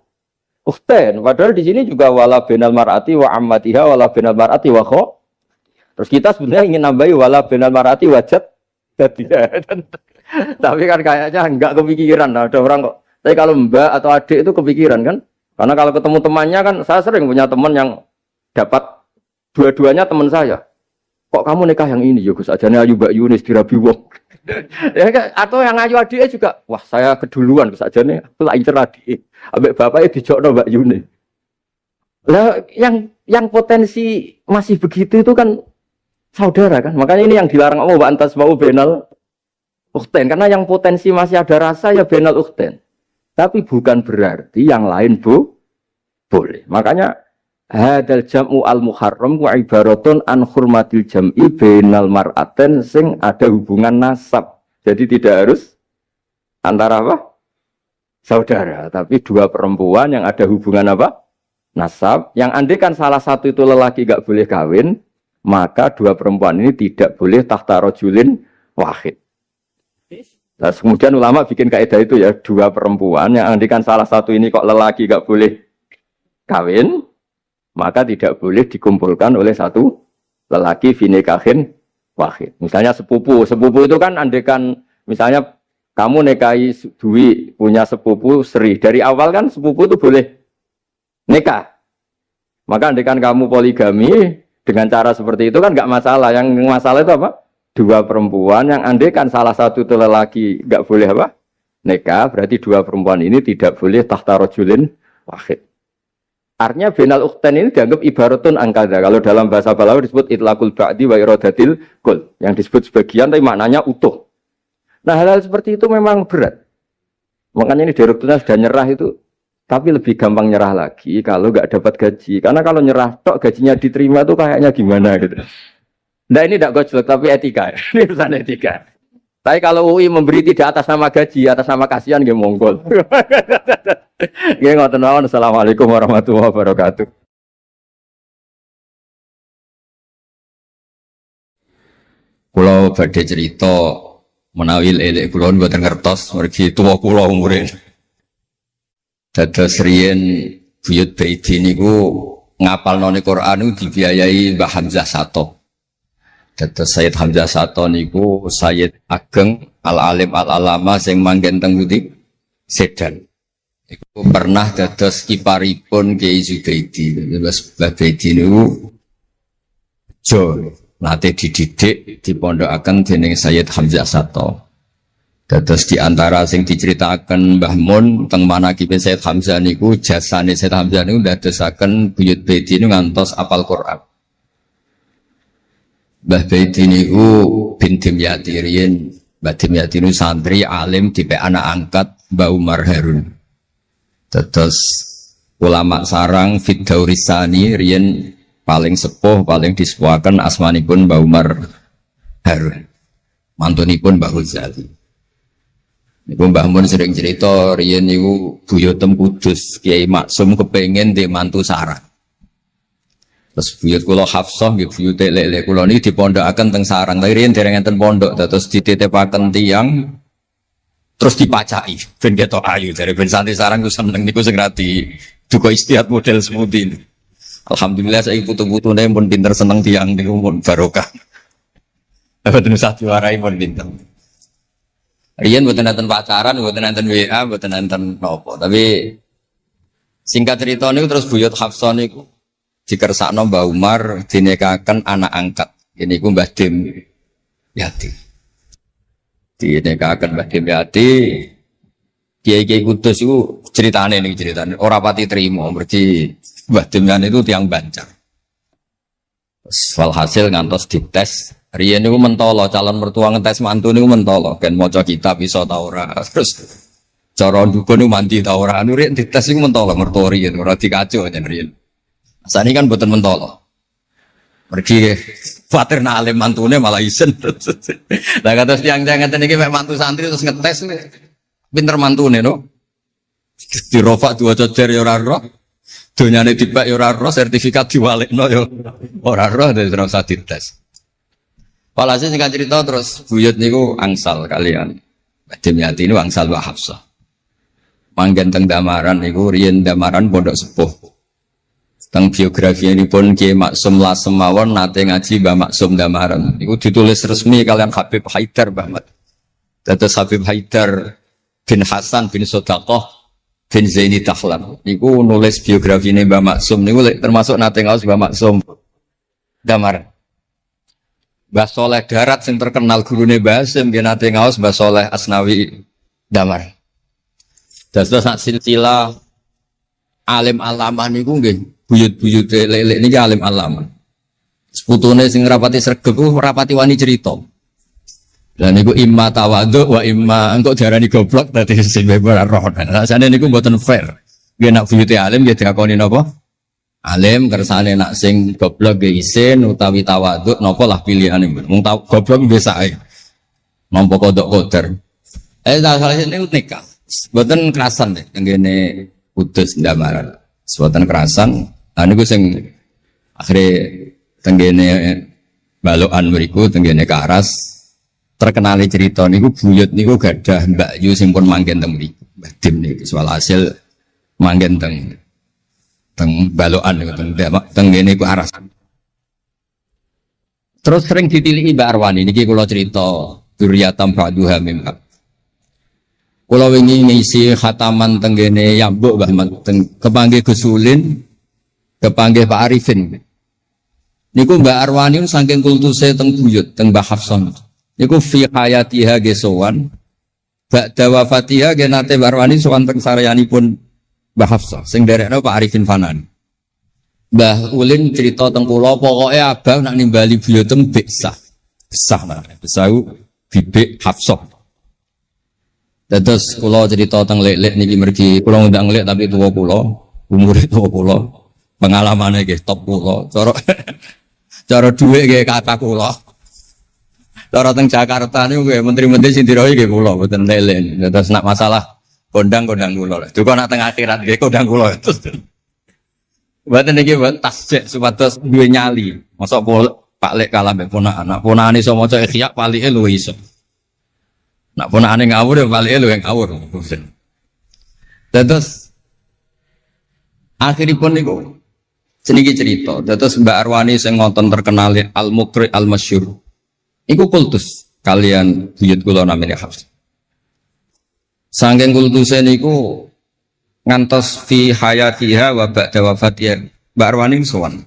ukhten, padahal di sini juga wala binal mar'ati wa ammatiha wala binal mar'ati wa kho. Terus kita sebenarnya ingin nambahi wala binal mar'ati wajat tadi. Tapi kan kayaknya enggak kepikiran. Nah, ada orang kok. Tapi kalau mbak atau adik itu kepikiran kan? Karena kalau ketemu temannya kan saya sering punya teman yang dapat dua-duanya teman saya. Kok kamu nikah yang ini? Ya Gus ajane ayu Mbak Yunis dirabi wong. Ya atau yang ayu adike juga. Wah, saya keduluan Gus ajane aku lak incer adike. Ambek bapake dijokno Mbak Yunis. Lah yang potensi masih begitu itu kan saudara kan. Makanya ini yang dilarang Allah wa antas mau benal ukhten karena yang potensi masih ada rasa ya benal ukhten. Tapi bukan berarti yang lain boleh. Makanya hadal jam'u al-muharram wa ibaratun an hurmatil jam'i bainal mar'aten sing ada hubungan nasab. Jadi tidak harus antara apa? Saudara, tapi dua perempuan yang ada hubungan apa? Nasab. Yang andai kan salah satu itu lelaki enggak boleh kawin, maka dua perempuan ini tidak boleh tahta rajulin wahid. Nah, kemudian ulama bikin kaidah itu ya, dua perempuan yang andai kan salah satu ini kok lelaki enggak boleh kawin, maka tidak boleh dikumpulkan oleh satu lelaki finikahin wahid. Misalnya sepupu itu kan andekan misalnya kamu nikahi Dwi punya sepupu Sri, dari awal kan sepupu itu boleh nikah. Maka andekan kamu poligami dengan cara seperti itu kan nggak masalah. Yang masalah itu apa? Dua perempuan yang andekan salah satu itu lelaki nggak boleh apa? Nikah, berarti dua perempuan ini tidak boleh tahta rajulin wahid. Artinya benal ukhten ini dianggap ibaratun angkada. Kalau dalam bahasa Balawi disebut itlaqul ba'di wa iradatil kul. Yang disebut sebagian tapi maknanya utuh. Nah hal-hal seperti itu memang berat. Makanya ini direkturnya sudah nyerah itu. Tapi lebih gampang nyerah lagi kalau nggak dapat gaji. Karena kalau nyerah tok gajinya diterima itu kayaknya gimana gitu. Nah ini tidak gojlok tapi etika. Ini urusan etika. Tapi kalau UI memberi tidak atas nama gaji, atas nama kasihan nggih monggo. Nggih ngoten mawon. Assalamualaikum warahmatullahi wabarakatuh. Kula badhe cerita menawi elek kula mboten ngertos mergi tuwa kula umure. Dados riyen buyut Baiti niku ngapalno Quran niku dibiayai Mbah Hamzah Sato. Dados Sayyid Hamzah Sato niku Sayyid Ageng Al-Alim Al-Alama sing manggen teng pundi Sedan. Iku pernah dados kiparipun Kiai Zubaidi. Terus Mbah Baidi niku jo nate dididik dipondokaken dening Sayyid Hamzah Sato. Dados di antara sing diceritakan Mbah Mun teng manakibe Sayyid Hamzah niku jasane Sayyid Hamzah niku ndadosaken buyut Baidi niku ngantos apal Quran. Mbah Baidi niku bin Dimyati riyen, Mbah Dimyati niku santri alim dipe anak angkat Mbah Umar Harun. Terus ulama sarang Fiddaurisani riyen paling sepuh, paling disepuhaken asmanipun Mbah Umar Harun. Mantunipun Mbah Ghazali. Niku Mbah Mun sering cerita riyen niku buyutem Kudus, Kiai Maksum kepengin ndek mantu sarang. Terus buyut kula Hafsah nggih buyut lek-lek kula niki dipondokaken teng sarang. Tapi riyen dereng enten pondok terus dititipaken tiyang terus dipacaki ben ketok ayu dari ben santri sarang ku seneng niku sing rati duka istiad model semudi. Alhamdulillah saiki putu-putune pun pinter seneng tiyang niku pun barokah. Mboten usah diwarai pun pinter. Riyen mboten enten pacaran, mboten enten WA, mboten enten napa. Tapi singkat cerita niku terus buyut Hafsah niku dikersakno Mbah Umar dinikahaken anak angkat. Ini ku Mbah Dim Yati. Dinikahaken Mbah Dim Yati. Kiai-kiai Kudus itu ceritane nih ceritane. Ora pati trimo mergi Mbah Dim Yati itu tiang Banjar. Walhasil ngantos dites. Riyen niku mentolo calon mertua ngetes mantu niku mentolo. Kan maca kitab iso ta ora. Terus cara ndukun niku mandi ta ora. Anu riyen dites niku mentolo mertua riyen ora dikaco jan riyen. Asane kan mboten mentolo. Mergi khawatir nak alim mantune malah isen. Lah kados tiyang-tiyang ngeten iki mek mantu santri terus ngetes pinter mantune no. Dirofak dua cocer ya ora roh. Donyane dibak ya ora roh, sertifikat diwalikno ya ora roh, dadi ora usah dites. Walhasil singkat cerita terus buyut niku angsal kalian. Dimyati ini angsal wa Hafsah. Manggen teng Damaran niku riyen Damaran pondok sepuh. Teng biografi ini pun Kiai Maksum Lasem mawon nate ngaji Mbah Maksum Damaran. Niku ditulis resmi kalian Habib Haidar Bahmat. Dados Habib Haidar bin Hasan bin Sodaqoh bin Zaini Dahlan. Niku nulis biografi ini Mbah Maksum. Niku termasuk nate ngaos Mbah Maksum Damaran. Mbah Soleh Darat yang terkenal gurune Mbah Hasim nggih nate ngaos Mbah Soleh Asnawi Damaran. Dados sak silsilah alim alamah niku nggih buyut-buyute lelek niki alim alamah. Seputune sing rapati sregep ku rapati wani cerita. Lah niku imma tawadhu wa imma engko diarani goblok dadi sing ora roh. Rasane niku mboten fair. Nggih nak buyute alim nggih diakoni napa? Alim kersane nak sing goblok nggih isin utawi tawadhu napa lah pilihane. Wong goblok biasa ae. Nampa kodok koder. Salah niku nikah. Mboten kerasan deh tenggene Kudus Damaran. Mboten kerasan. Lah niku sing akhire tenggene balokan mriku tenggene Karas. Terkenali cerita niku buyut niku gadah Mbak Yu sing pun manggen teng mriku. Mbah Dim niku soal hasil manggen teng balokan niku teng ngene iku aras. Terus sering ditiliki Mbak Arwani niki kula cerita Duriyatam Ba'duha mim. Kula wingi ngisi khataman teng ngene Yambuk Mbah teng kepanggih Gusulin, kepanggih Pak Arifin. Niku Mbak Arwani saking kultuse teng buyut teng Mbah Hafson. Niku fi hayatiha gesowan ba'da wafatiha genate Barwani sowan teng saryanipun Mbah Hafsah sing derekno Pak Arifin Fanan. Mbah Ulin cerita teng kula pokoke abang nak nimbali buyutem Biksah. Besah nah, besau bibik Hafsah. Dados kula cerita teng lek-lek niki mergi kula ngundang lek tapi tuwa kula, umure tuwa kula, pengalamane nggih top kula, cara dhuwit nggih kata kula. Cara teng Jakarta niku nggih menteri-menteri sing dirohi nggih kula mboten lele. Terus nak masalah kondang kula. Duka nak teng akhirat nggih kondang kula. Mboten niki tasjek supados duwe nyali. Mosok Pak Lek kalah mbek ponakan. Nak ponakane iso maca Ikhya palike luwih iso. Nak ponakane ngawur ya palike luwih ngawur. Terus akhiripun niku seniki cerita. Terus Mbak Arwani sing ngonten terkenal Al-Muqri Al-Masyhur. Iku kultus kalian buyut kula namine Hafs. Saking kultuse niku ngantos fi hayatiha wa ba'da wafatiha Mbak Arwani sowan.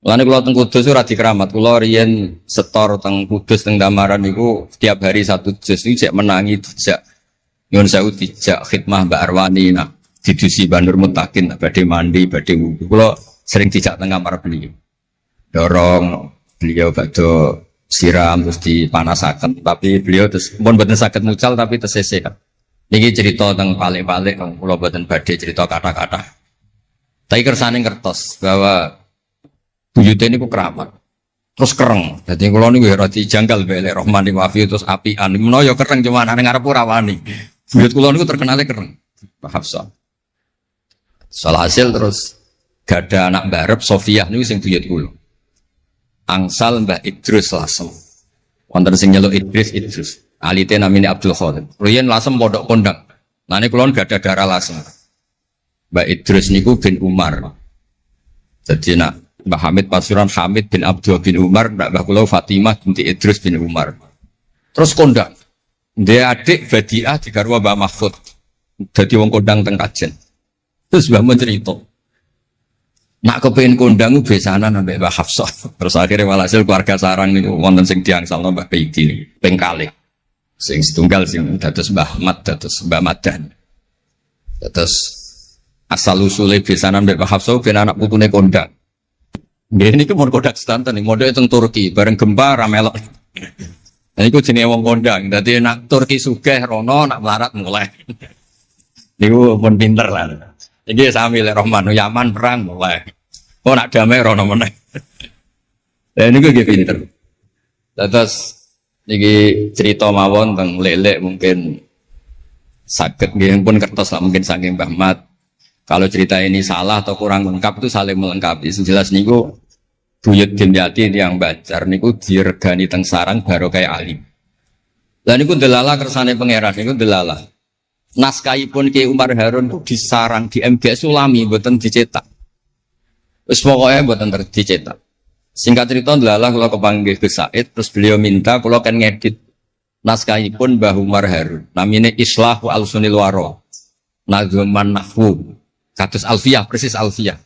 Lane kula teng Kudus ora dikeramat. Kula riyen setor teng Kudus teng Damaran niku setiap hari satu juz iki cek menangi dijak nyuwun sewu dijak khidmah Mbak Arwani nak didusi Bandur Mutakin badhe mandi badhe wudu. Kula sering dijak teng kamar beliau. Dorong beliau badhe siram terus dipanasaken tapi beliau terus pun boten saged mucal tapi tersese. Niki cerita teng palik-palik kula boten badhe cerita kata-kata. Tapi kersane ngertos bahwa buyute niku keramat. Terus kereng. Dadi kula niku ora dijanggal mbek Rahmani Wafi terus apian. Menawa ya kereng cuma nang ngarep ora wani. Buyut kula niku terkenale kereng. Pak Hafsah. Salhasil terus gada anak barep Sofiah niku sing buyut kula. Angsal Mbah Idrus Lasem. Wonten sing nyeluk Idrus. Alite namine Abdul Khadir. Riyen Lasem pondok kondang. Nane kula gak ada darah Lasem. Mbah Idrus niku bin Umar. Jadi nak Mbah Hamid Pasuruan Hamid bin Abdul bin Umar, Mbah kula Fatimah binti Idrus bin Umar. Terus kondang. Dia adik Badiah digarwa Mbah Mahfud. Dadi wong kondang teng Kajen. Terus Mbah mencerita nak kepengin kondang besanan ambek Mbah Hafsah. Terus akhirnya walhasil keluarga sarang niku wonten sing diangsalno Mbah Peidi ping kalih. Sing setunggal sing dados Mbah Ahmad dados Mbah Madan. Terus asal usule besanan ambek Mbah Hafsah ben anak putune kondang. Nggih niku mon kondang sedanten modele teng Turki bareng gempa ra melok. Nah niku jenenge wong kondang. Dadi nak Turki sugih rono nak melarat mulai. Niku pun pinter lah. Iki sami lek Rahman Yaman perang mulai. Oh nak damai rono meneh. Lah niku nggih pinter. Terus niki cerita mawon teng lelek mungkin saged nggih pun kertos lah mungkin saking Mbah Mat. Kalau cerita ini salah atau kurang lengkap itu saling melengkapi. Sejelas niku buyut Dimyati yang Banjar niku diregani teng sarang baru kayak alim. Lah niku delala kersane pangeran niku delala. Naskahipun Ki Umar Harun itu disarang di MGS Sulami mboten dicetak. Wis pokoke mboten dicetak. Singkat cerita delala kula kepanggih Gus Said terus beliau minta kula kan ngedit naskahipun Mbah Umar Harun. Namine Islahu Al-Sunil Waro. Nadzuman Nahwu. Kados Alfiyah, persis Alfiyah.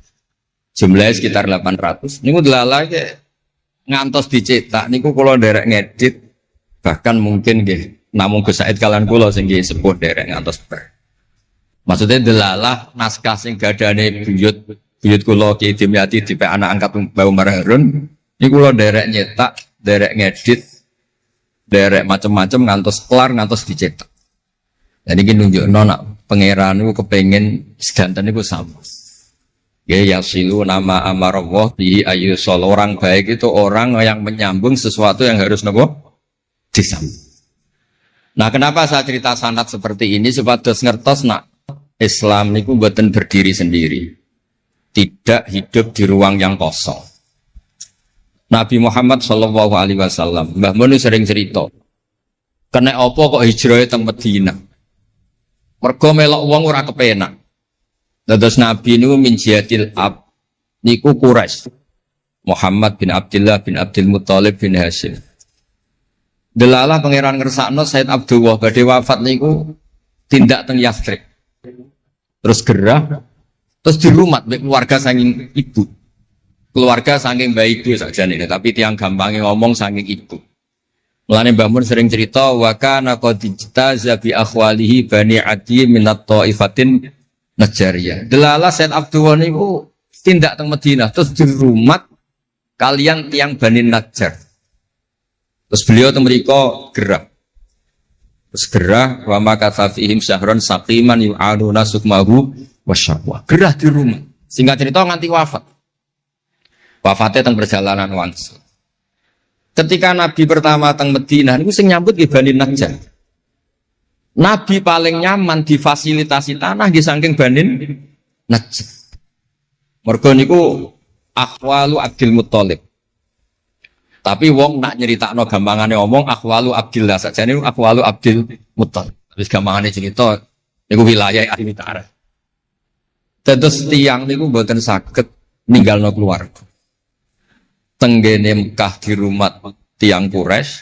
Jumlahnya sekitar 800. Niku delala ke ngantos dicetak niku kula nderek ngedit bahkan mungkin nggih namung Gus Said kalian kula sing nggih sepuh nderek ngantos ber. Maksudnya delalah naskah sing gadane buyut kula Ki Dimyati dipe anak angkat Mbah Umar Harun niku kula nderek nyetak, nderek ngedit, nderek macam-macam ngantos kelar ngantos dicetak. Dan iki nunjukno nak pangeran niku kepengin sedanten niku sama. Ya yasilu nama amarallah bi ayyusol, orang baik itu orang yang menyambung sesuatu yang harus nopo disambung. Nah, kenapa saya cerita sanad seperti ini supados ngertos nak Islam niku mboten berdiri sendiri. Tidak hidup di ruang yang kosong. Nabi Muhammad sallallahu alaihi wasallam, Mbah Mun sering cerita. Kena apa kok hijrah teng Madinah? Mergo melok wong ora kepenak. Dados Nabi niku min jihadil ab niku Quraisy. Muhammad bin Abdullah bin Abdul Muthalib bin Hashim. Delalah pangeran ngersakno Said Abdullah badhe wafat niku tindak teng Yathrib. Terus gerah terus dirumat mbek keluarga saking ibu. Keluarga saking baik ibu sakjane, tapi tiang gampange ngomong saking ibu. Mulane Mbah Mun sering cerita wa kana qad ijtaza bi akhwalihi bani Adi minat taifatin Najariyah. Delalah Said Abdullah niku tindak teng Madinah terus dirumat kalian tiang Bani Najjar. Terus beliau teng mriku gerah. Terus gerah wa makatha fihim syahron saqiman yu'aduna sukmahu wasyaqwa. Gerah di rumah. Singkat cerita nganti wafat. Wafatnya teng perjalanan wangsul. Ketika Nabi pertama teng Madinah niku sing nyambut nggih Bani Najjar. Nabi paling nyaman difasilitasi tanah di saking Bani Najjar. Mergo niku akhwalu Abdul Muthalib. Tapi wong nak nyeritakno gampangane omong akhwalu Abdillah sakjane niku akhwalu Abdul Muthalib. Wis gampangane cerita niku wilayah ahli ta'arif. Terus tiyang niku mboten saged ninggalno keluarga. Tenggene Mekah di rumah tiang Quraisy,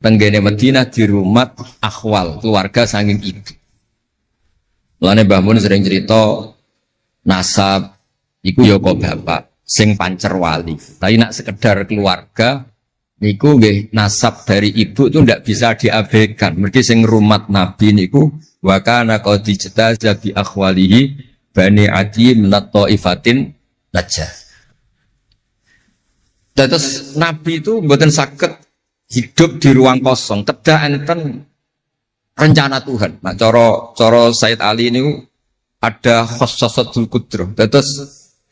tenggene Madinah di rumah akhwal keluarga saking ibu. Mulane Mbah Mun sering cerita nasab iku ya kok bapak sing pancer wali. Tapi nak sekedar keluarga niku nggih nasab dari ibu itu ndak bisa diabaikan. Mergi sing rumat Nabi niku wa kana qad ijtaza bi akhwalihi bani Adi minat taifatin Najjar. Terus Nabi itu mboten saged hidup di ruang kosong, kedah enten rencana Tuhan. Nah, cara Said Ali ini ada khossasatul qudrah. Terus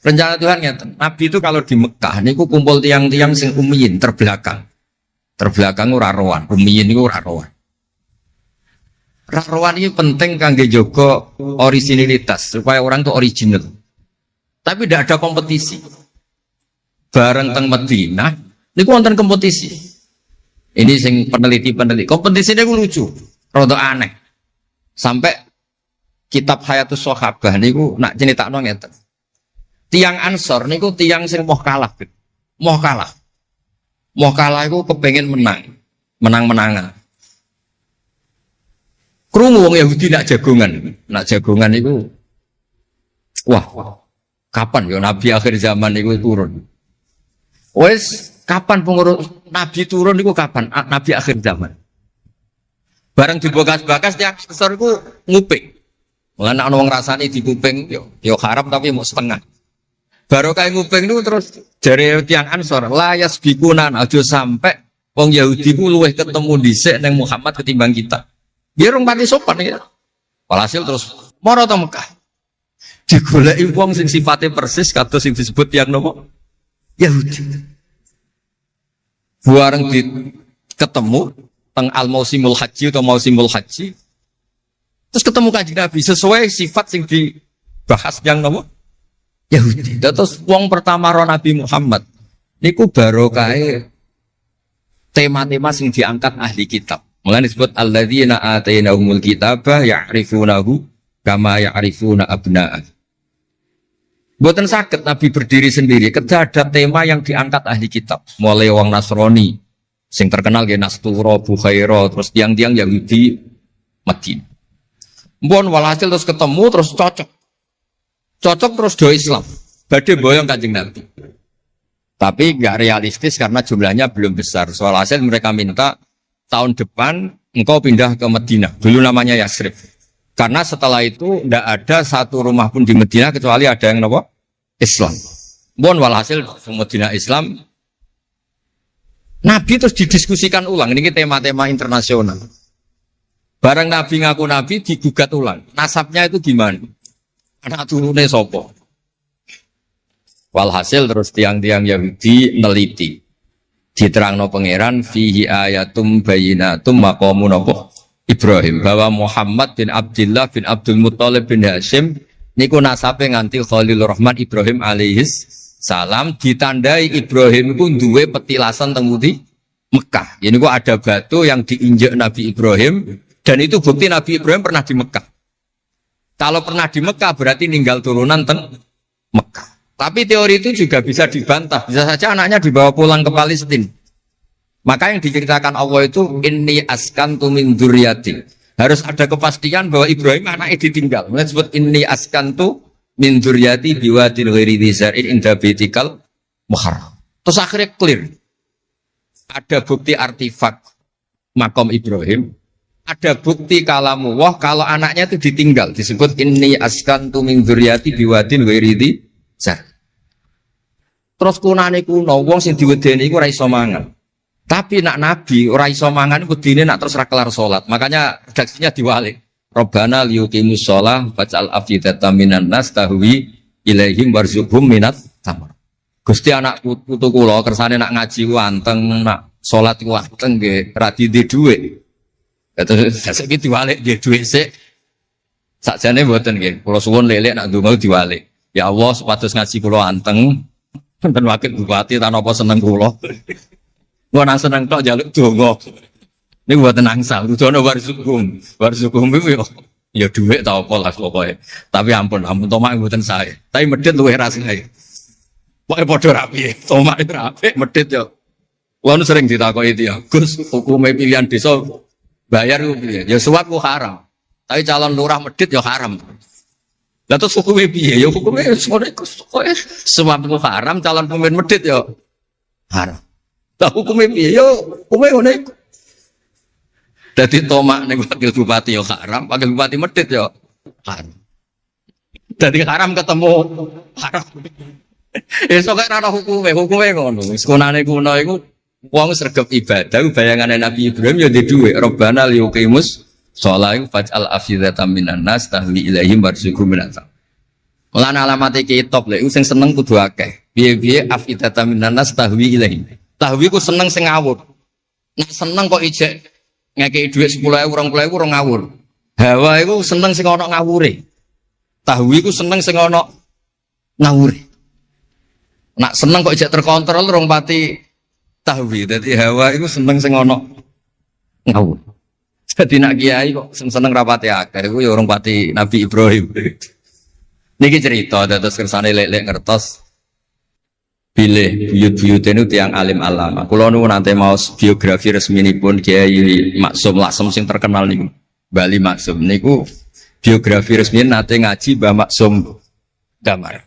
rencana Tuhan ngeten. Nabi itu kalau di Mekah niku kumpul tiang-tiang sing ummiyin terbelakang. Terbelakang ora rowan, ummiyin niku ora rowan. Rowan ini penting kangge jaga originalitas supaya orang itu original. Tapi tidak ada kompetisi. Bareng teng Madinah niku wonten kompetisi. Ini sing peneliti kompetisinya ku lucu, rada aneh. Sampai kitab Hayatus Sahabah niku nak nyeritakno ngeten. Tiang Ansor niku tiang sing moh kalah. Moh kalah iku kepengin menang-menangan. Krungu wong Yahudi nak jagongan niku wah, kapan ya Nabi akhir zaman niku turun? Wes kapan pengurus Nabi turun niku kapan? Nabi akhir zaman. Bareng dibakas-bakas tiang Ansor iku nguping. Mulane ana wong rasane dikuping yo haram tapi mau setengah. Baru kayak nguping niku terus jare tiang Ansor la yasbikunan aja sampai wong Yahudi ku luweh ketemu dhisik ning Muhammad ketimbang kita. Dia rong pati sopan ya. Walhasil terus moro to Mekah. Digoleki wong sing sifate persis kados sing disebut tiang nopo? Yahudi. Bareng ketemu teng al-mausimul haji atau mausimul haji. Terus ketemu Kanjeng Nabi sesuai sifat sing bahas yang nopo Yahudi. Terus wong pertama ro Nabi Muhammad niku barokahe tema-tema sing diangkat ahli kitab. Mulane disebut alladzina atainahumul kitaba ya'rifunahu kama ya'rifuna abna'ah. Mboten saged Nabi berdiri sendiri, ketika ada tema yang diangkat ahli kitab, mulai wong Nasrani sing terkenal nggih Nastura, Bukhaira, terus tiang-tiang Yahudi Madinah. Mbon walhasil terus ketemu terus cocok. Cocok terus do Islam. Badhe boyong Kanjeng Nabi. Tapi enggak realistis karena jumlahnya belum besar. Soal hasil mereka minta tahun depan engkau pindah ke Madinah. Dulu namanya Yasrib. Karena setelah itu tidak ada satu rumah pun di Madinah kecuali ada yang apa? Islam. Bon walhasil Madinah Islam. Nabi terus didiskusikan ulang. Ini tema-tema internasional. Barang Nabi ngaku Nabi digugat ulang. Nasabnya itu gimana? Anak turunnya sopo. Walhasil terus tiang-tiang Yahudi neliti. Diterangno pangeran fihi ayatum bayinatum maqamun apa? Ibrahim, bahwa Muhammad bin Abdullah bin Abdul Muttalib bin Hashim niku nasabe nganti Khalilur Rahman Ibrahim alaihis salam, ditandai Ibrahim iku duwe petilasan teng pundi Mekah. Ya niku ada batu yang diinjak Nabi Ibrahim dan itu bukti Nabi Ibrahim pernah di Mekah. Kalau pernah di Mekah berarti ninggal turunan teng Mekah. Tapi teori itu juga bisa dibantah. Bisa saja anaknya dibawa pulang ke Palestina. Maka yang diceritakan Allah itu inni askantu min dzurriyyati. Harus ada kepastian bahwa Ibrahim anaknya ditinggal. Mulai disebut inni askantu min dzurriyyati biwadin ghairi dzar'in inda baitikal muharram. Terus akhirnya clear. Ada bukti artefak makom Ibrahim. Ada bukti kalamullah kalau anaknya itu ditinggal. Disebut inni askantu min dzurriyyati biwadin ghairi dzar'. Terus kunane kuno wong sing diwedeni iku ora iso mangan. Tapi nak Nabi ora iso mangan wedine nak terus ra kelar salat. Makanya redaksinya diwalik. Rabbana liyuqimus shalah faj'al afidatan minan nas tahwi ilaihim warzuqhum minat tamar. Gusti anak putu kula kersane nak ngaji ku anteng, nak salat ku anteng nggih ra di dhuwit. Terus saiki diwalik nggih dhuwit sik. Sakjane mboten nggih. Kula suwun lelek nak ndonga diwalik. Ya Allah supados ngaji kula anteng. Wonten wakil bupati ta napa seneng kula. Gua nang seneng tok jaluk donga. Niku mboten angsal, dudono warzukum. Warzukum iku ya dhuwit ta apa lah pokoke. Tapi ampun tomak mboten sae. Tapi medhit luwih rasane. Pokoke padha rapi. Tomak itu rapi, medhit yo. Wong sering ditakoki itu ya, Gus, hukume pilihan desa bayar ku piye? Ya suap ku haram. Tapi calon lurah medhit ya haram. Lah terus hukume piye? Ya hukume ngono iku. Suap ku haram, calon pemimpin medhit ya haram. Lah hukume piye? Yo hukume ngono iku. Dadi tomak ning wakil bupati yo haram, wakil bupati medhit yo haram. Dadi haram ketemu haram. Esuk kok ora hukume ngono. Wis kunane kuno iku wong sregep ibadah bayangane Nabi Ibrahim yo di dhuwit. Rabbana liyuqimus shalah faj'al afidatan minan nas tahwi ilaihim warzuqhum minat. Lan alamate kitab lek sing seneng kudu akeh. Piye-piye afidatan minan nas tahwi ilaihim. Tahwi ku seneng sing ngawur. Nek seneng kok ijek ngekeki dhuwit 10.000 20.000 ora ngawur. Hawa iku seneng sing ana ngawure. Tahwi ku seneng sing ana ngawure. Nak seneng kok ijek terkontrol rong pati tahwi. Dadi hawa iku seneng sing ana ngawur. Dadi nak kiai kok seneng rapati akeh iku ya rong pati Nabi Ibrahim. Niki cerita terus kersane lek-lek ngertos pilih buyut-buyut itu tiang alim alama. Kulo nu nanti mau biografi resmi ini pun Kiai Maksum Laksem sing terkenal nih Bali Maksum. Niku biografi resmi nanti ngaji Mbah Maksum Damar.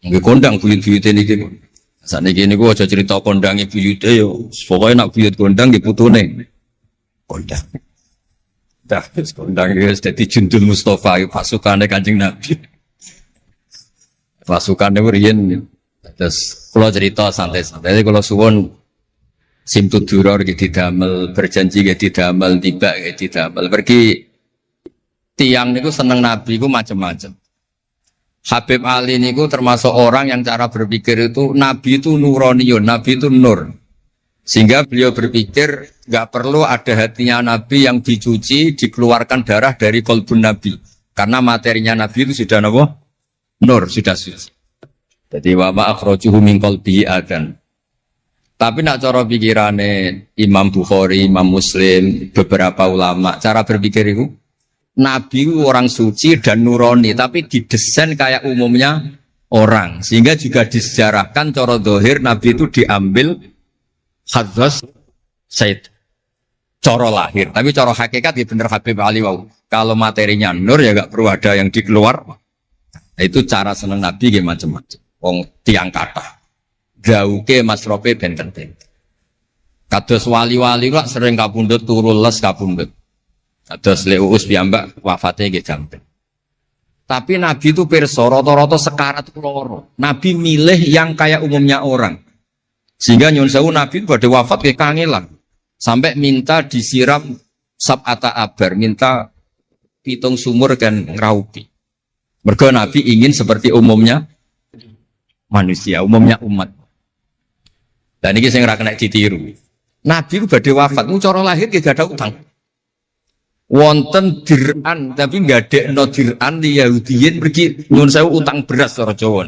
Nggih kondang buyut-buyut ini gitu. Saat ini niku aja cerita kondangi buyutnya yo. Pokoknya nak buyut kondang di putune kondang. Dah kondang itu jadi Jundul Mustafa pasukannya Kanjeng Nabi. Pasukannya riyen terus kalau cerita santai-santai kalau suwon simtud duror gitu didamel berjanji gitu didamel tiba gitu didamel pergi tiang niku seneng Nabi ku macam-macam. Habib Ali niku termasuk orang yang cara berpikir itu Nabi itu nuraniun, Nabi itu nur. Sehingga beliau berpikir nggak perlu ada hatinya Nabi yang dicuci dikeluarkan darah dari kolbun Nabi. Karena materinya Nabi itu sudah apa? Nur, sudah suci. Jadi wa ma akhrajuhu min qalbihi adan. Tapi nak cara pikirane Imam Bukhari, Imam Muslim, beberapa ulama, cara berpikir itu Nabi itu orang suci dan nurani, tapi didesain kayak umumnya orang. Sehingga juga disejarahkan cara zahir Nabi itu diambil hadras Said. Cara lahir, tapi cara hakikat ya bener Habib Ali wau. Kalau materinya nur ya gak perlu ada yang dikeluar. Itu cara seneng Nabi ya macam-macam. Wong tiang kata, gauke masrope benten. Kados wali-wali lah sering kapundhut turu les kapundhut. Kados Leuus piyambak wafatnya nggih jampen. Tapi Nabi itu pirsa rata-rata sekarat loro. Nabi milih yang kayak umumnya orang. Sehingga nyuwun sewu Nabi pada wafat kayak kangelan. Sampai minta disiram sab'ata abar, minta pitung sumur dan ngeraupi. Mergo Nabi ingin seperti umumnya manusia, umumnya umat. Dan ini saya kena ditiru. Nabi itu badhe wafat, cara lahir tidak ada utang. Wonten dir'an, tapi nggak ada no dir'an di Yahudiyin pergi nyuwun sewu utang beras cara Jawa.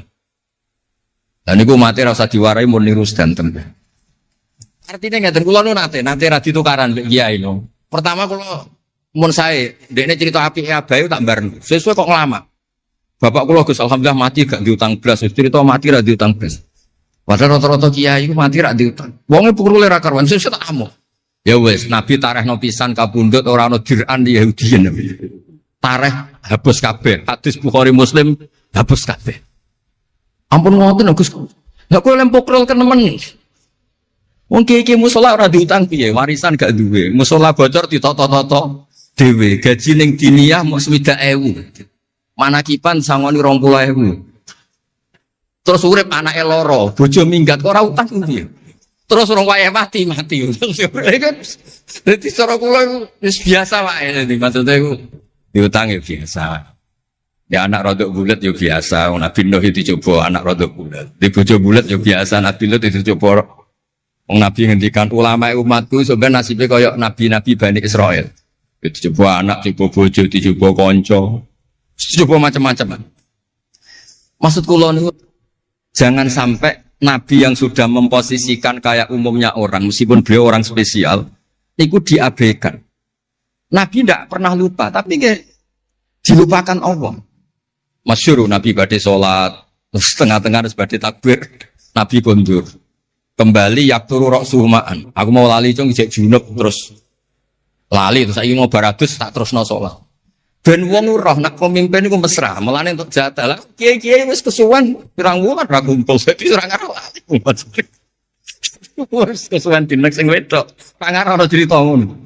Dan niku mati rasa diwarai mun niru sedanten. Artinya ngeten kula nu nate radi tukaran mbek kiai no. Pertama kula mun sae, dekne cerita apike abahe tak bareng. Sesuai kok ngelama. Bapak kula Gus alhamdulillah mati gak diutang blas, cerita mati ra diutang blas. Padahal rata-rata kiai iku mati ra diutang. Wonge pukule ra karuan, sesuk tak amo. Ya wis, Nabi tarehno pisan kapundhut ora ana dir'an Yahudiyin. Tareh hapus kabeh. Hadis Bukhari Muslim hapus kabeh. Ampun ngoten Gus. Lah kowe lempok rol kenemen. Wong kiai musala ora diutang piye, warisan gak duwe. Musala bocor ditoto-toto dhewe, gaji ning diniyah mok 60.000. Manakipan sangoni 20.000. Terus urip anake loro, bojo minggat kok ora utang piye. Terus orang wae mati. Dadi cara kula wis biasa wae, maksudnya iku diutang ya biasa. Ya anak rodok bulat ya biasa, Nabi Nuh itu coba anak rodok bulat. Di bojo bulat ya biasa, Nabi Lut itu coba. Wong Nabi ngendikan ulama umatku sebenarnya nasibnya kayak nabi-nabi Bani Israel. Itu coba anak, coba bojo, coba konco, coba macam-macam. Maksud kula niku jangan sampai nabi yang sudah memposisikan kayak umumnya orang, meskipun beliau orang spesial, itu diabaikan. Nabi tidak pernah lupa, tapi dilupakan Allah. Masyhur Nabi badhe salat, terus tengah-tengah harus badhe takbir, Nabi kondur. Kembali yakturu ra'suhu ma'an. Aku mau lali cung ijek junub terus lali terus saiki mau baradus tak terusno salat. Ben wong roh nak pemimpin iku mesra, mulane untuk jatah. Lah kiai-kiai wis kesuwen pirang wulan ra kumpul dadi ora ngarep lali. Wis kesuwen dinek sing wedok. Tak ngarep ana crita ngono.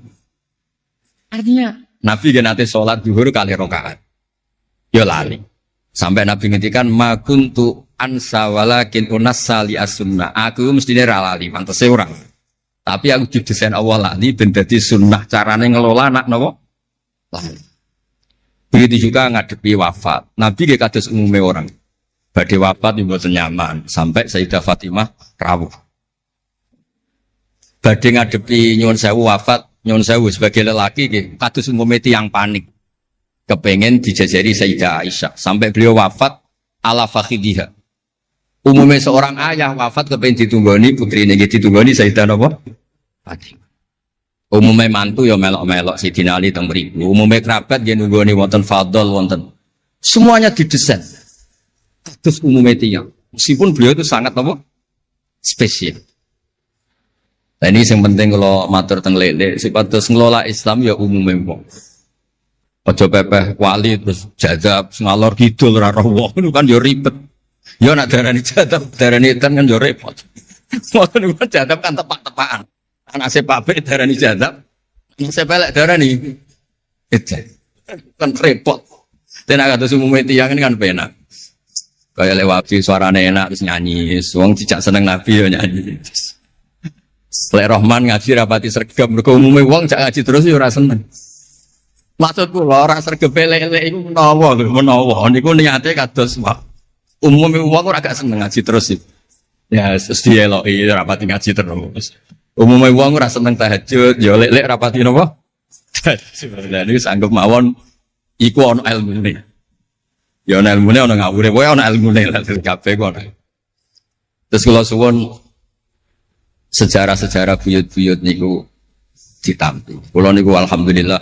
Artinya Nabi gen nate salat zuhur kali rakaat. Ya lali. Sampai Nabi ngendikan ma kuntu ansa walakin unassali as-sunnah. Aku mestine ra lali, mantese ora. Tapi aku didesain Allah lali ben dadi sunnah carane ngelola anak napa? Lali. Begitu juga ngadepi wafat. Nabi nggih kados umume orang. Badhe wafat yo mboten nyaman, sampai Sayyidah Fatimah rawuh. Badhe ngadepi nyuwun sewu wafat, nyuwun sewu sebagai lelaki nggih kados umume tiyang panik. Kepengen dijajari Sayyidah Aisyah sampai beliau wafat ala fakhidiha. Umumnya seorang ayah wafat kepengen ditunggoni putrine nggih ditunggoni Sayyidah napa? Fatimah. Umumnya mantu ya melok-melok Sayyidina Ali teng mriku. Umumnya kerabat nggih nunggoni wonten fadl wonten. Semuanya didesain. Terus umumnya tiyang. Meskipun beliau itu sangat apa? Spesial. Nah ini yang penting kalau matur teng lele sipatus ngelola Islam ya umumnya wong. Aja pepeh wali terus jadab ngalor kidul ora roh wong kan yo ribet. Yo nak darani jadab, darani edan kan yo repot. Ngoten niku jadab kan tepak-tepakan. Anak sepabek darani jadab, anak sepelek darani edan. Kan repot. Tenan kados umume tiyang kan penak. Kaya lewat suarane enak terus nyanyi, wong cicak seneng Nabi yo nyanyi. Lek Rahman ngaji rapati sregep mergo umume wong cak ngaji terus yo ora seneng. Maksudku ora sregep lele iku menawa lho, menawa niku niate kados umume wong ora gak seneng ngaji terus. Ya wis dieloki rapati ngaji terus. Umume wong ora seneng tahajud, ya lek rapati napa? Lah niku sanggup mawon Iku ono ilmune. Ya ono ilmune ono ngawure, wae ono ilmune lah kabeh kok. Terus kula suwun sejarah-sejarah buyut-buyut niku ditampi. Kula niku alhamdulillah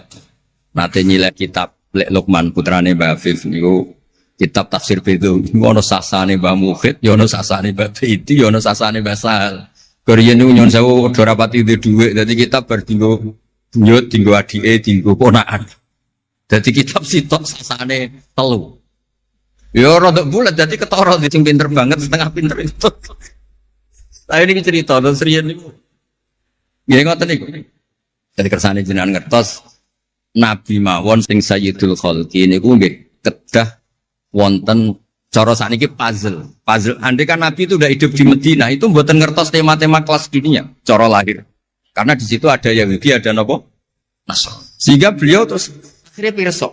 nate nyilek kitab Lek Lukman putrane Mbah Afif niku kitab tafsir Bedo. Ono sasane Mbah Mukhid, ya ono sasane Mbah Beidi, ya ono sasane Mbah Sahal. Korean niku nyon sewu ora rapati dhuwit, dadi kitab bar dinggo buyut, dinggo adike, dinggo ponakan. Dadi kitab sitok sasane telu. Ya rada bulat dadi ketara sing pinter banget setengah pinter itu. Lah ini cerita terus riyen niku. Nggih ngoten niku. Jadi kersane jenengan ngertos Nabi mawon sing Sayyidul Khalqi niku nggih kedah wonten cara sakniki puzzle. Andai kan Nabi itu udah hidup di Madinah itu mboten ngertos tema-tema kelas dunia cara lahir. Karena di situ ada Yahudi, ada napa? Nasrani. Sehingga beliau terus akhirnya pirsa.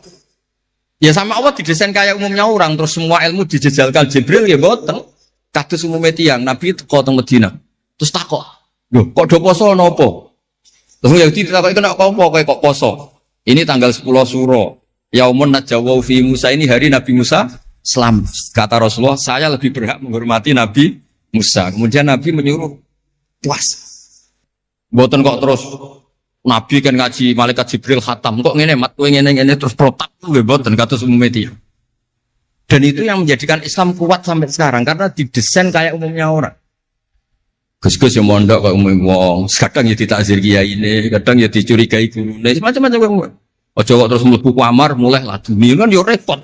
Ya sama Allah didesain kayak umumnya orang terus semua ilmu dijejalkan Jibril ya mboten. Kados umumnya tiang Nabi teko teng Madinah. Terus takok, "Lho, kok do poso napa?" Terus Yahudi takok iku nek apa kok poso? Ini tanggal 10 Suro. Yaumun najawau fi Musa, ini hari Nabi Musa selamat. Kata Rasulullah, saya lebih berhak menghormati Nabi Musa. Kemudian Nabi menyuruh puasa. Mboten kok terus Nabi kan ngaji malaikat Jibril khatam kok ngene mat kowe ngene terus protap nggih mboten kados umum media. Dan itu yang menjadikan Islam kuat sampai sekarang karena didesain kayak umumnya orang. Gus-gus yang mondok kok umum wong, kadang ya ditakzir kiai ini, kadang ya dicurigai gurune, macam-macam wong. Aja kok terus mlebu kamar mulai lah dunia kan yo repot.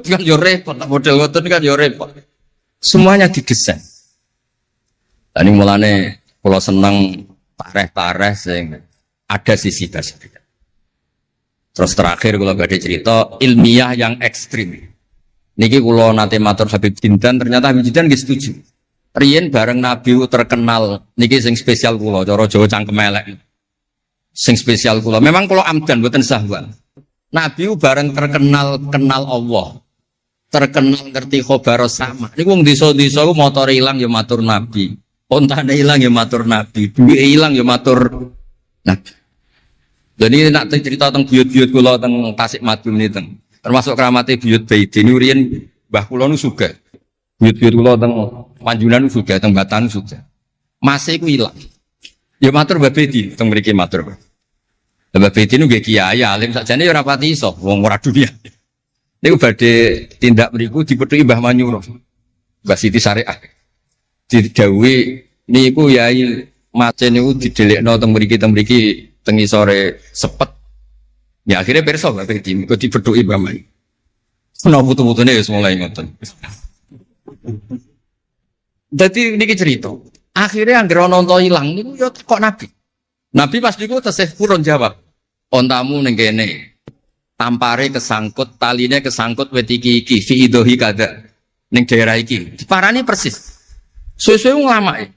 Kan yo repot, model ngoten kan yo repot. Semuanya didesain. Lah ning mulane kula seneng tareh-tareh sing ada sisi tersebut. Terus terakhir kula badhe cerita ilmiah yang ekstrim. Niki kula nate matur Habib Jindan, ternyata Habib Jindan nggih setuju. Riyen bareng Nabi terkenal niki sing spesial kula cara Jawa cangkem elek. Sing spesial kula memang kula amdan mboten sahwan. Nabi bareng terkenal kenal Allah. Terkenal ngerti khobar sama. Niku wong desa-desa ku motor ilang ya matur Nabi. Ontane ilang ya matur Nabi. Duwe ilang ya matur Nabi. Jadi nak cerita tentang buyut-buyut kula teng Tasik Madu niku. Termasuk keramate buyut Baidi niku riyen mbah kula nu sugih. Buyut-buyut kula teng Panjunan juga, teng Batan juga. Masih ku ilang. Ya matur Mbah Bedi, teng mriki matur. Mbah Bedi nu nggih kiai alim sakjane ya ora pati iso wong ora dunia. Niku badhe tindak mriku dipethuki Mbah Manyuro. Mbah Siti Syariah. Didhawuhi niku yai macen niku didelekno teng mriki teng isore sepet. Ya akhirnya pirsa Mbah Bedi niku dipethuki Mbah Manyuro. Ana putu-putune wis mulai ngoten. Jadi niki cerita. Akhirnya anggere ana unta ilang niku ya kok Nabi. Nabi pas niku tesih purun jawab. Ontamu ning kene. Tampare kesangkut, taline kesangkut wit iki fi idhi kada. Ning daerah iki. Diparani persis. Suwe-suwe nglamake.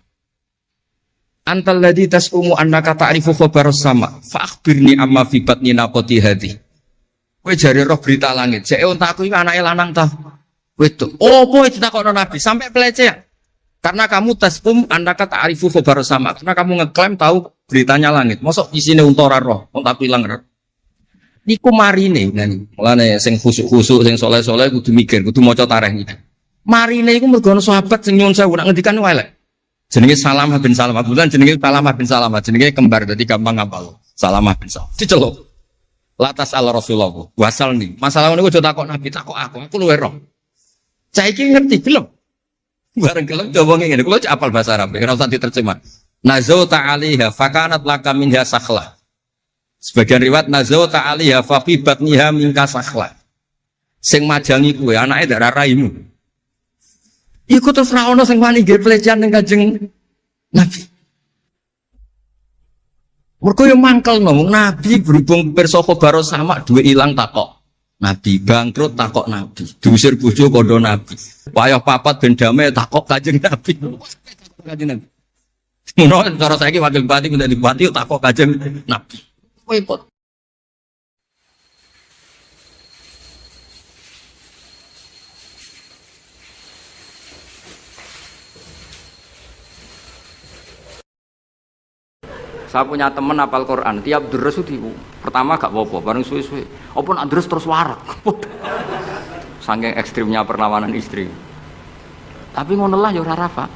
Antal ladzi tasumu annaka ta'rifu khabar sama. Fa akhbirni amma fi batni naqati hadi. Kowe jare roh berita langit. Jeke ontaku iki anake lanang ta. Wedok. Opo ditakokno Nabi sampai pelecehan. Karena kamu tasum anda kata arifu khobar sama. Karena kamu ngeklaim tahu beritanya langit. Mosok isine unta ora roh, unta pilang roh. Niku marine ngene. Mulane sing khusuk-khusuk sing saleh-saleh kudu mikir, kudu maca tarikh iki. Marine iku mergo ana sahabat sing nyuwun sewu nak ngendikan elek. Jenenge Salamah bin Salamah. Kebetulan jenenge Salamah bin Salamah, jenenge kembar dadi gampang ngapal. Salamah bin Salamah. Diceluk. Latas ala Rasulullah. Wasal nih. Masalah niku aja takok Nabi, takok aku luwe roh. Saiki ngerti belum? Bareng kelem coba ngene, kula apal bahasa Arab, ora usah diterjemah. Nazauta 'alaiha fakanat laka minha sakhlah. Sebagian riwayat nazauta 'alaiha fa fi batniha minka sakhlah. Sing majangi kuwe anake ndak raimu. Iku terus ra ono sing wani nggih pelecehan ning Kanjeng Nabi. Mergo yo mangkel no, Nabi berhubung pirsa khabar sama duwe ilang takok. Nabi bangkrut takok Nabi, diusir bojo kondo Nabi. Wayah papat ben damai takok Kanjeng Nabi. Kanjeng Nabi. Ngono cara saiki wakil bupati minta bupati takok Kanjeng Nabi. Repot. Saya punya teman hafal Quran, tiap deres itu pertama gak apa-apa, bareng suwe-suwe. Apa nak deres terus warak. Saking ekstrimnya perlawanan istri. Tapi ngono lah ya ora rafa.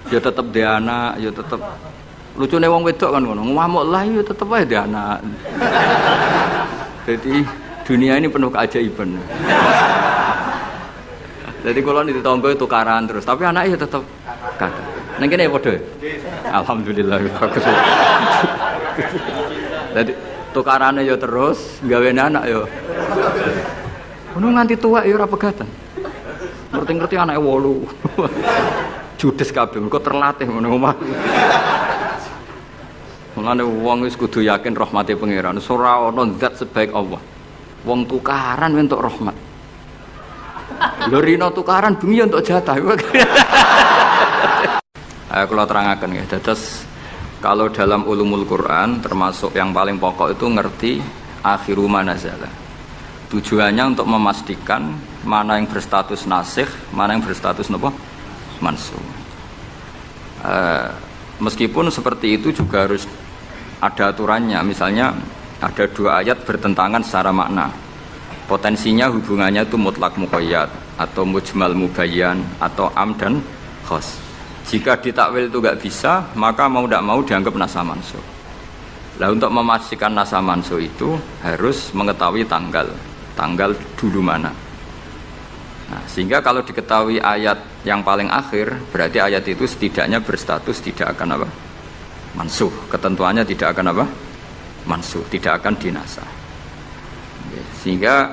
Ya tetep dhe anak, ya tetep lucune wong wedok kan ngono. Ngamuk lah ya tetep ae dhe anak. Jadi dunia ini penuh keajaiban. Jadi kalau di tonggo itu tukaran terus, tapi anaknya tetap kakak. Neng kene padha. Alhamdulillah bagus. Jadi tukarannya ya terus, gawe anak ya. Ono nganti tua ya ora pegatan. Ngerti-ngerti anake 8. Judes kabeh, mergo terlatih ngono omah. Mulane wong wis kudu yakin rahmate pangeran. Ora ana zat sebaik Allah. Wong tukaran entuk rahmat. Lho rino tukaran bengi untuk jatah. Ayo kalau terangkan ya. Dados kalau dalam ulumul Quran termasuk yang paling pokok itu ngerti akhiru manazala. Tujuannya untuk memastikan mana yang berstatus nasikh, mana yang berstatus napa? Mansukh. Meskipun seperti itu juga harus ada aturannya. Misalnya ada 2 ayat bertentangan secara makna. Potensinya hubungannya itu mutlak muqayyad atau mujmal mubayyan atau am dan khos. Jika ditakwil itu enggak bisa, maka mau tidak mau dianggap nasa mansukh. Lah untuk memastikan nasa mansukh itu harus mengetahui tanggal dulu mana. Nah, sehingga kalau diketahui ayat yang paling akhir, berarti ayat itu setidaknya berstatus tidak akan apa? Mansukh. Ketentuannya tidak akan apa? Mansukh, tidak akan dinasah. Sehingga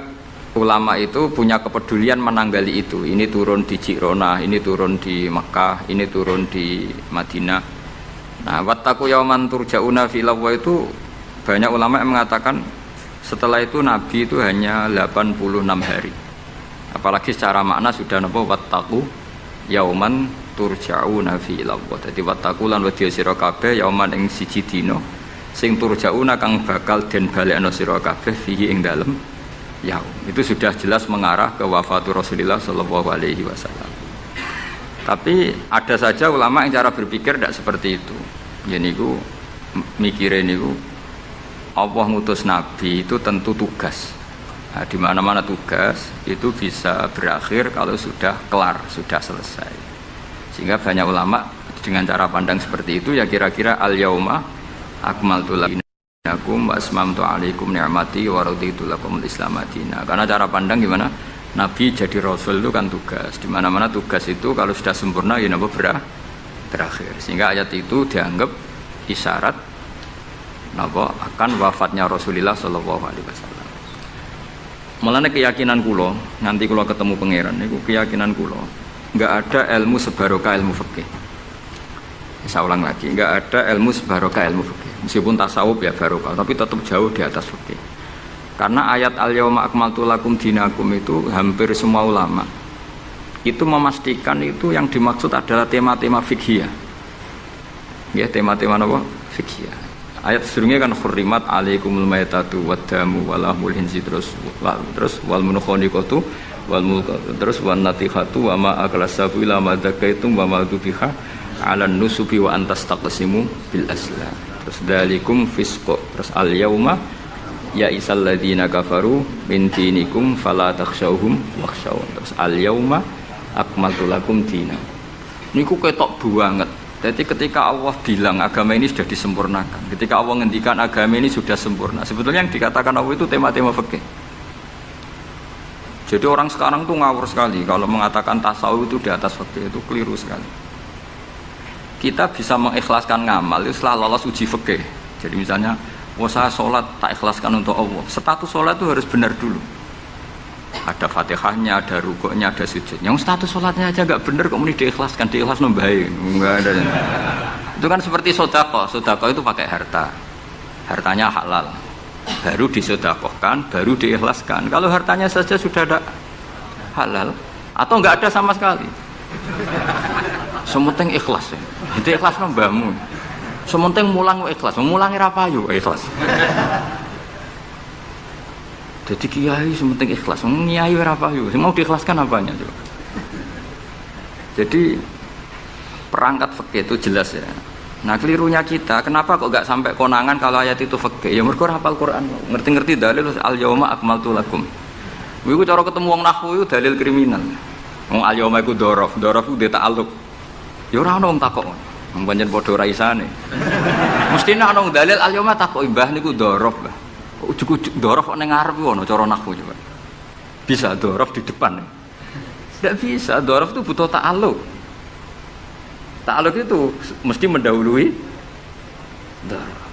ulama itu punya kepedulian menanggali itu. Ini turun di Jirona, ini turun di Mekah, ini turun di Madinah. Nah, wattaqu yauman turja'una filawwa itu banyak ulama yang mengatakan setelah itu Nabi itu hanya 86 hari. Apalagi secara makna sudah napa wattaqu yauman turja'una filawwa. Jadi wattaqu lan wedya sira kabeh yauman ing siji dina sing turja'una kang bakal den balekno sira kabeh fihi ing dalem yaum. Itu sudah jelas mengarah ke wafatul Rasulullah sallallahu alaihi wasallam. Tapi ada saja ulama yang cara berpikir tidak seperti itu. Jadi niku mikire niku Allah ngutus nabi itu tentu tugas. Nah, di mana-mana tugas itu bisa berakhir kalau sudah kelar, sudah selesai. Sehingga banyak ulama dengan cara pandang seperti itu ya kira-kira al-yauma akmaltu lakum wa asmamtu alaikum ni'mati wa raditu lakumul Islam madina. Karena cara pandang gimana? Nabi jadi rasul itu kan tugas. Di mana-mana tugas itu kalau sudah sempurna ya napa berakhir. Sehingga ayat itu dianggap isyarat napa akan wafatnya Rasulullah sallallahu alaihi wasallam. Mulane keyakinan kula, nanti kula ketemu pangeran niku keyakinan kula, enggak ada ilmu sebarokah ilmu fikih. Saya ulang lagi, enggak ada ilmu sebarokah ilmu fikih. Meskipun tasawuf ya barokah, tapi tetap jauh di atas fikih. Karena ayat al-yauma akmaltu lakum dinakum itu hampir semua ulama itu memastikan itu yang dimaksud adalah tema-tema fikih. Ya, tema-tema apa? Fikih. Ayat sebelumnya kan hurrimat alaikumul maitatu waddamu walahmul hinzi terus wal munkhaniqatu wal mulqatu terus wan natihatu wa ma aklasabu ila ma zakaitum wa ma dubiha 'alan nusubi wa antas taqsimu bil aslam. Terus dalikum fisqo. Terus al yauma ya isal ladzina kafaru min dinikum fala takhshawhum wakhshawun. Terus al yauma akmaltu lakum dinakum. Niku ketok banget. Jadi ketika Allah bilang agama ini sudah disempurnakan, ketika Allah ngendikan agama ini sudah sempurna, sebetulnya yang dikatakan Allah itu tema-tema fikih. Jadi orang sekarang tuh ngawur sekali kalau mengatakan tasawuf itu di atas fikih, itu keliru sekali. Kita bisa mengikhlaskan ngamal itu setelah lolos uji fikih. Jadi misalnya, saya sholat tak ikhlaskan untuk Allah, status sholat itu harus benar dulu. Ada fatihahnya, ada rukuknya, ada sujud. Yang status sholatnya aja nggak bener, kok muni diikhlaskan, diikhlas nombai, nggak ada. Itu kan seperti sodako itu pakai harta, hartanya halal, baru disodakohkan, baru diikhlaskan. Kalau hartanya saja sudah ada halal, atau nggak ada sama sekali, sementing ikhlas, itu ikhlas nombamu, sementing mulang ikhlas, mulangi rapayu ikhlas. Jadi kiai sementing ikhlas, kiai apa yuk? Mau diikhlaskan apanya coba? Jadi perangkat fikih itu jelas ya. Nah kelirunya kita, kenapa kok gak sampai konangan kalau ayat itu fikih? Ya mergo hafal Quran, ngerti-ngerti dalil al yauma akmaltu lakum. Iku cara ketemu wong nahwu iku dalil kriminal. Wong al yauma iku dzaraf iku ta'alluq. Ya ora ono wong takok. Wong pancen padha ora isane. Mestine ana wong dalil al yauma takok mbah niku dzaraf, Mbah. Ujug-ujug dzaraf ning ngarep ono cara nahwu coba. Bisa dzaraf di depan. Tidak bisa, dzaraf itu butuh ta'alluq. Ta'aluk itu mesti mendahului dzaraf.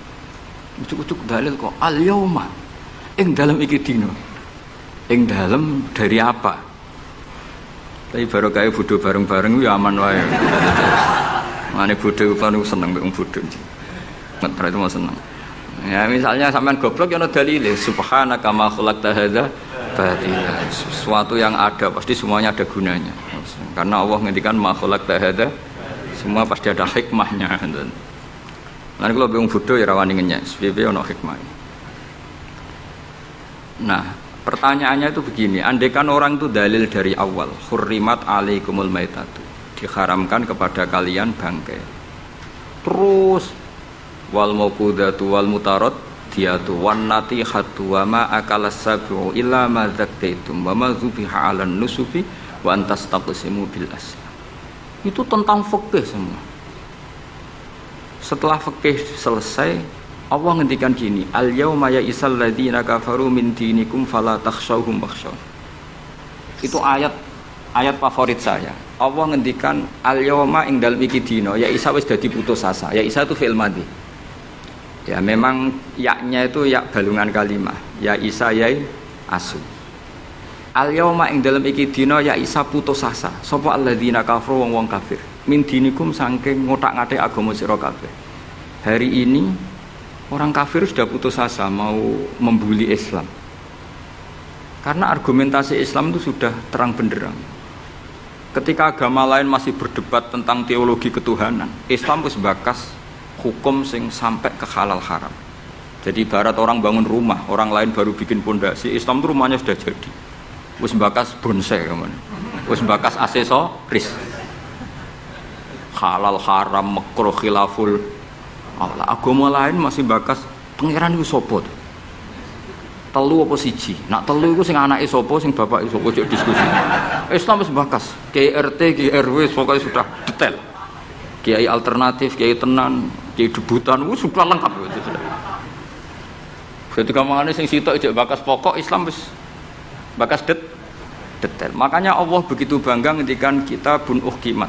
Ucuk-ucuk dalil kok al-yauma ing dalam iki dina. Ing dalam dari apa? Tapi baru kayak bodho bareng-bareng ya aman wae. Mane bodho kan seneng mbek wong bodho. Ngetra itu mau seneng. Ya misalnya sampean goblok ya ana dalile subhanaka ma khalaqta hadza batila. Sesuatu yang ada pasti semuanya ada gunanya. Karena Allah ngendikan ma khalaqta hadza semua pasti ada hikmahnya. Nanti kalau bingung bodoh ya rawani ngenyek, sebab ono hikmah. Nah, pertanyaannya itu begini, andaikan orang itu dalil dari awal, hurrimat alaikumul maitatu, diharamkan kepada kalian bangkai. Terus wal mauqudatu wal mutarad diatu wan natihatu wa ma akalas sabu illa ma zakkaitum wa ma zubiha 'alan nusubi wa antastaqsimu bil asl. Itu tentang fikih semua. Setelah fikih selesai, Allah ngendikan gini, al yauma ya'isal ladzina kafaru min dinikum fala takhshawhum wakhshaw. Itu ayat favorit saya. Allah ngendikan al yauma ing dalem iki dina, ya isa wis dadi putus asa. Ya isa itu fi'il madhi. Ya memang yaknya itu yak balungan kalimah. Ya isa yai asu. Al yauma ing dalem iki dina ya isa putus asa. Sapa alladzina kafaru wong kafir. Min dinikum saking ngotak-ngatik agama sira kabeh. Hari ini orang kafir sudah putus asa mau membuli Islam. Karena argumentasi Islam itu sudah terang benderang. Ketika agama lain masih berdebat tentang teologi ketuhanan, Islam wis bakas hukum sing sampai ke halal haram. Jadi ibarat orang bangun rumah, orang lain baru bikin pondasi, Islam itu rumahnya sudah jadi. Wis bakas bonsai kemana? Wis bakas aksesoris. Halal haram makruh khilaful. Allah agama lain masih bakas pangeran itu sapa? Telu apa siji? Nak telu iku sing anake sapa, sing bapake sapa cek diskusi. Islam wis bakas. Kiai RT, Kiai RW pokoknya sudah detail. Kiai alternatif, Kiai tenan, Kiai debutan itu sudah lengkap itu sudah. Ketika mangane sing sitok cek bakas pokok Islam wis bakas detail. Makanya Allah begitu bangga ngendikan kitabun uhkimat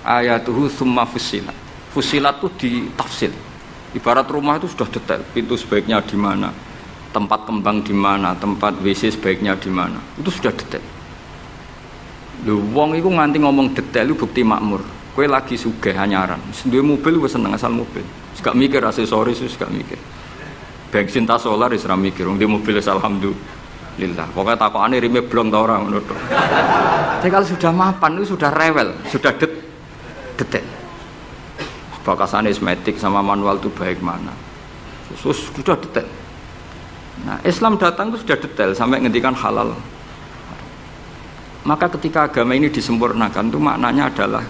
ayatuhu summa fussilat. Fussilat itu ditafsir. Ibarat rumah itu sudah detail, pintu sebaiknya di mana, tempat kembang di mana, tempat WC sebaiknya di mana. Itu sudah detail. Lho wong iku nganti ngomong detail itu bukti makmur. Kowe lagi sugih anyaran. Duwe mobil wis seneng asal mobil. Gak mikir aksesoris wis gak mikir. Bensin ta solar wis ra mikir. Wong di mobil alhamdulillah. Pokoknya takokane rime blong ta ora ngono tok. Jadi kalau sudah mapan itu sudah rewel, sudah detail. Bakasan esmetik sama manual itu baik mana. Sudah detail. Nah, Islam datang itu sudah detail sampai ngendikan halal. Maka ketika agama ini disempurnakan itu maknanya adalah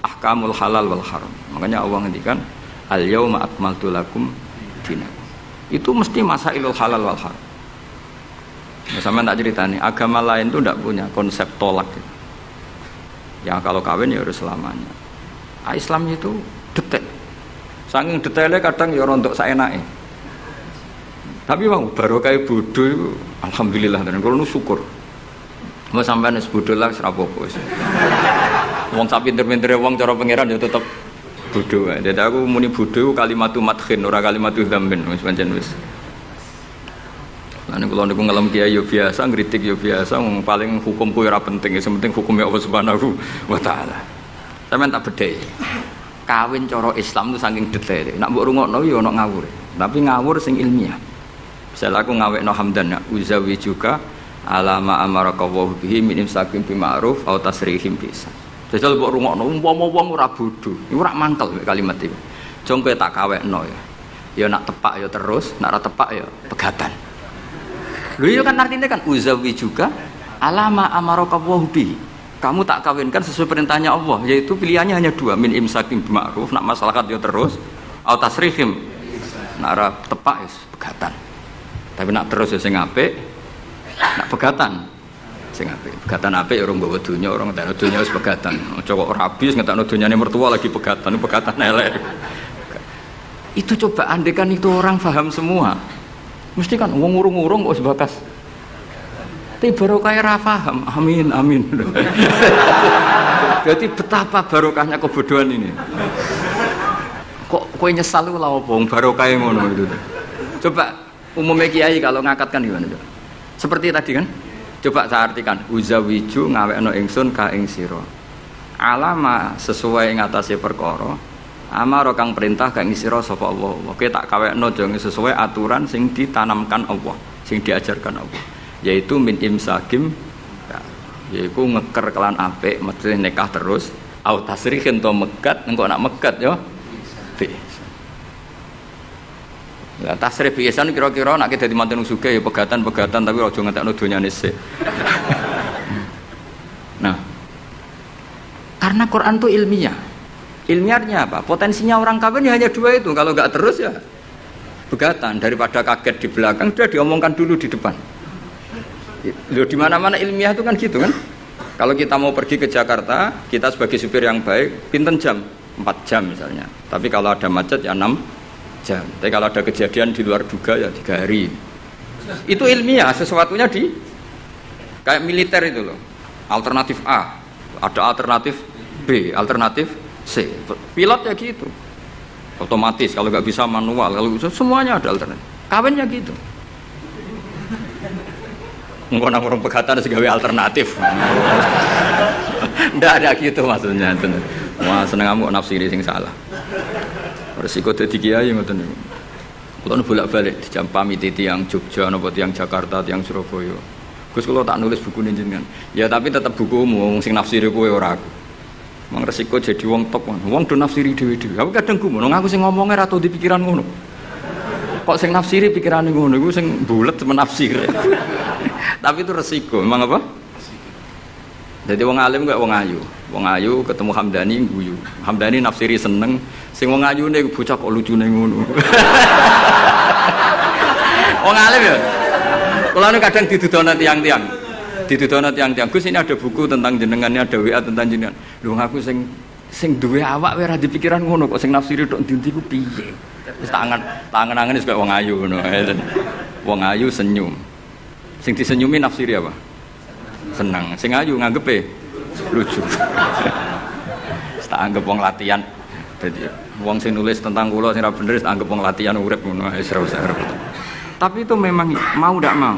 ahkamul halal wal haram. Makanya Allah ngendikan al yauma akmaltu lakum dinakum. Itu mesti masailul halal wal haram. Nah, sama tak ceritanya, agama lain itu tidak punya konsep tolak. Ya kalau kawin ya harus selamanya. Islam itu detail. Saking detailnya kadang ya rontok saenake. Tapi bang baru kayak bodoh itu, alhamdulillah dan kalau nu syukur. Mau sampai nes bodoh lah serapopo. Wong sapi pinter-pinter wong cara pangeran ya tetap bodoh. Jadi aku muni bodoh kalimatu madkhin ora kalimatu dzambin wis pancen wis. Lan kula niku ngelem kiai yo biasa, ngritik yo biasa, wong paling hukumku ora penting, sing penting hukum Allah Subhanahu wa taala. Sampeyan tak bedhei. Kawin cara Islam itu saking detail. Nak mbok rungokno yo ono ngawur. Tapi ngawur sing ilmiah. Misal aku ngawekno hamdan uzawi juga alama amaraka wa bihi min imsakin bi ma'ruf au tasrihim bisa. Jajal mbok rungokno umpama wong ora bodho, iku ora mantel kalimat iki. Jong kowe tak kawekno ya. Ya nak tepak ya terus, nak ora tepak ya pegatan. Lho iya kan artinya kan uzawi juga alama amaraka wa bihi.
kamu tak kawinkan sesuai perintahnya Allah, yaitu pilihannya hanya dua, min imsakim bima'ruf, nak masyarakat yo terus, au tasrihim, nak ora tepak wis pegatan. Tapi nak terus ya sing apik, nak pegatan sing apik. Pegatan apik ya orang bawa dunya, orang ngetekno dunya wis pegatan. Aja kok rabi wis ngetekno dunyane mertua lagi pegatan, pegatan elek. Itu coba andekan itu orang paham semua. Mesti kan wong urung-urung kok wis bakas. Tapi barokah ra paham. Amin amin. Jadi betapa barokahnya kebodohan ini. Kok kowe nyesal lho apa wong barokah ngono itu. Coba umumnya kiai kalau ngakatkan gimana coba? Seperti tadi kan? Coba saya artikan, uzawiju ngawekno ingsun ka ing sira. Alama sesuai ngatasi perkara. Amaro kang perintah ka ing sira sapa Allah. Kowe tak kawekno aja sesuai aturan sing ditanamkan Allah, sing diajarkan Allah. Yaitu min imsakim, yaitu ngeker kelan apik, mesti nikah terus. Au tasrihin to megat, engko nak megat yo. Lah tasrih biasan kira-kira nek dadi manten sugih ya pegatan-pegatan tapi aja ngetekno donyane sik. Nah. Karena Quran itu ilmiah. Ilmiahnya apa? Potensinya orang kawin ya hanya dua itu. Kalau enggak terus ya pegatan, daripada kaget di belakang sudah diomongkan dulu di depan. Loh di mana-mana ilmiah itu kan gitu kan? Kalau kita mau pergi ke Jakarta, kita sebagai supir yang baik, pinten jam? 4 jam misalnya. Tapi kalau ada macet ya 6 jam. Tapi kalau ada kejadian di luar duga ya 3 hari. Itu ilmiah, sesuatunya di kayak militer itu loh. Alternatif A, ada alternatif B, alternatif C. Pilot ya gitu. Otomatis kalau nggak bisa manual, kalau bisa semuanya ada alternatif. Kawinnya gitu. Engko nang orang pegatan segawe alternatif. Ndak ada gitu maksudnya. Wah, seneng kamu nafsiri sing salah. Resiko dadi kiai ngoten niku. Kula bolak-balik dijampami tiyang Jogja napa tiyang Jakarta, tiyang Surabaya. Gus kula tak nulis buku jenengan. Ya tapi tetep bukumu sing nafsiri kowe ora aku. Mang resiko jadi wong top. Wong do nafsiri dhewe-dhewe. Aku kadang gumun aku sing ngomongke ra tau di pikiran ngono. Kok sing nafsiri pikirane ngono iku sing bulet menafsir. Tapi itu resiko, memang apa? Jadi wong alim gak wong ayu. Wong ayu ketemu Hamdani guyu. Hamdani nafsiri seneng, sing wong ayune bocah kok lucune ngono. Wong alim ya. Kula nu kadang didudono tiyang-tiyang. Didudono tiyang-tiyang. Gus ini ada buku tentang jenengannya, ada WA tentang jenengan. Lho aku sing duwe awak wae ora dipikiran ngono kok sing nafsiri tok ndi-ndi ku piye. Wis tangan-tangan wis kaya wong ayu ngono. Wong ayu senyum. Sing disenyumi nafsiri apa? Senang. Sing ayu nganggepe lucu. Tak anggap wong latihan. Jadi wong sing nulis tentang kula sing ra bener tak anggap wong latihan urip ngono wis ora usah repot. Tapi itu memang mau ndak mau.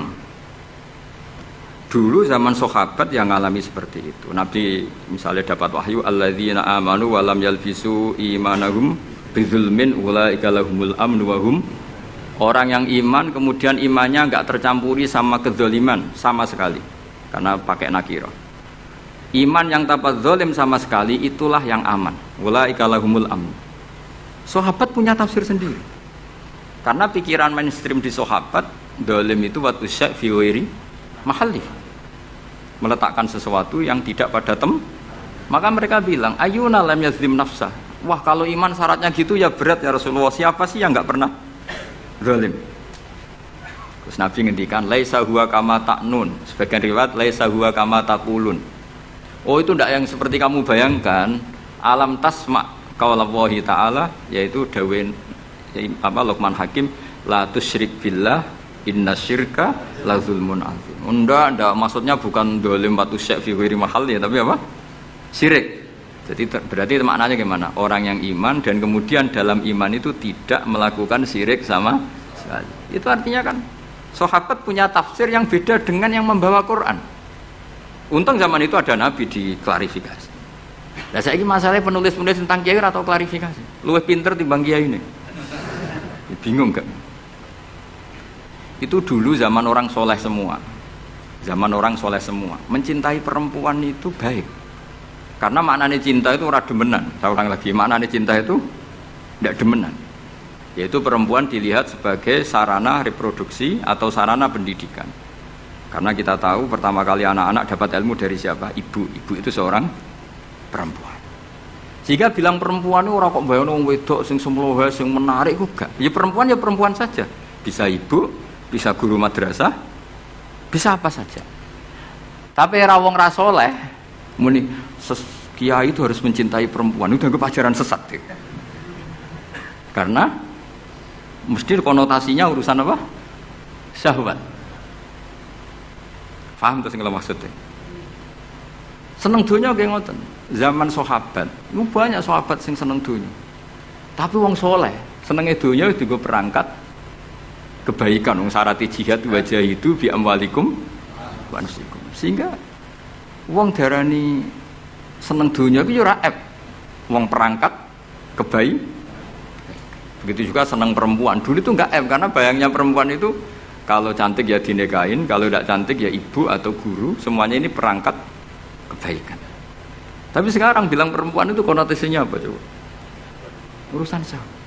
Dulu zaman sahabat yang ngalami seperti itu. Nabi misalnya dapat wahyu alladzina amanu wa lam yalbisu imanahum bidzulmin ulaika lahumul amnu wa hum. Orang yang iman kemudian imannya enggak tercampuri sama kezaliman sama sekali karena pakai nakirah. Iman yang tanpa zalim sama sekali itulah yang aman. Ulaika lahumul amn. Sahabat punya tafsir sendiri. Karena pikiran mainstream di sahabat zalim itu wa tusya fi ghairi mahalli. Meletakkan sesuatu yang tidak pada maka mereka bilang ayuna lam yazlim nafsah. Wah kalau iman syaratnya gitu ya berat ya Rasulullah. Siapa sih yang enggak pernah zalim? Terus Nabi ngendikan laisa huwa kama ta'nun. Sebagian riwayat laisa huwa kama taqulun. Oh itu tidak yang seperti kamu bayangkan. Alam tasma qaulallahi ta'ala, yaitu dawuh Luqman Hakim, la tusyrik billah innasyirka la zulmun azim. Ndak maksudnya bukan zalim wa tusyrik fi ghairi mahalli, tapi apa? Syirik. Jadi berarti maknanya gimana? Orang yang iman dan kemudian dalam iman itu tidak melakukan syirik sama sekali. Itu artinya kan sahabat punya tafsir yang beda dengan yang membawa Quran. Untung zaman itu ada Nabi diklarifikasi. Nah saya ini masalahnya penulis-penulis tentang kiai atau klarifikasi. Luwih pinter timbang kiai ini. Bingung gak? Itu dulu zaman orang soleh semua. Zaman orang soleh semua. Mencintai perempuan itu baik. Karena maknanya cinta itu ora demenan. Saya ulang lagi, maknanya cinta itu tidak demenan. Yaitu perempuan dilihat sebagai sarana reproduksi atau sarana pendidikan. Karena kita tahu pertama kali anak-anak dapat ilmu dari siapa? Ibu. Ibu itu seorang perempuan. Jika bilang perempuan itu orang kok bayang wong wedok sing semlohe sing menarik kok gak. Ya perempuan saja. Bisa ibu, bisa guru madrasah, bisa apa saja. Tapi era wong ra saleh muni kiai itu harus mencintai perempuan. Itu dianggap ajaran sesat. Karena mesti konotasinya urusan apa? Syahwat. Paham terus kalau maksudnya? Seneng dunia kayak ngoten. Zaman sahabat, itu banyak sahabat sing seneng dunia. Tapi wong soleh, senengnya dunia itu juga perangkat kebaikan. Wong syarat jihad wajah itu bi amwalikum wa anfusikum. Sehingga wong darani seneng dunia itu ora aib. Wong perangkat kebaikan. Begitu juga seneng perempuan. Dulu itu enggak aib karena bayangnya perempuan itu kalau cantik ya dinikahin, kalau tidak cantik ya ibu atau guru, semuanya ini perangkat kebaikan. Tapi sekarang bilang perempuan itu konotasinya apa coba? Urusan syahwat.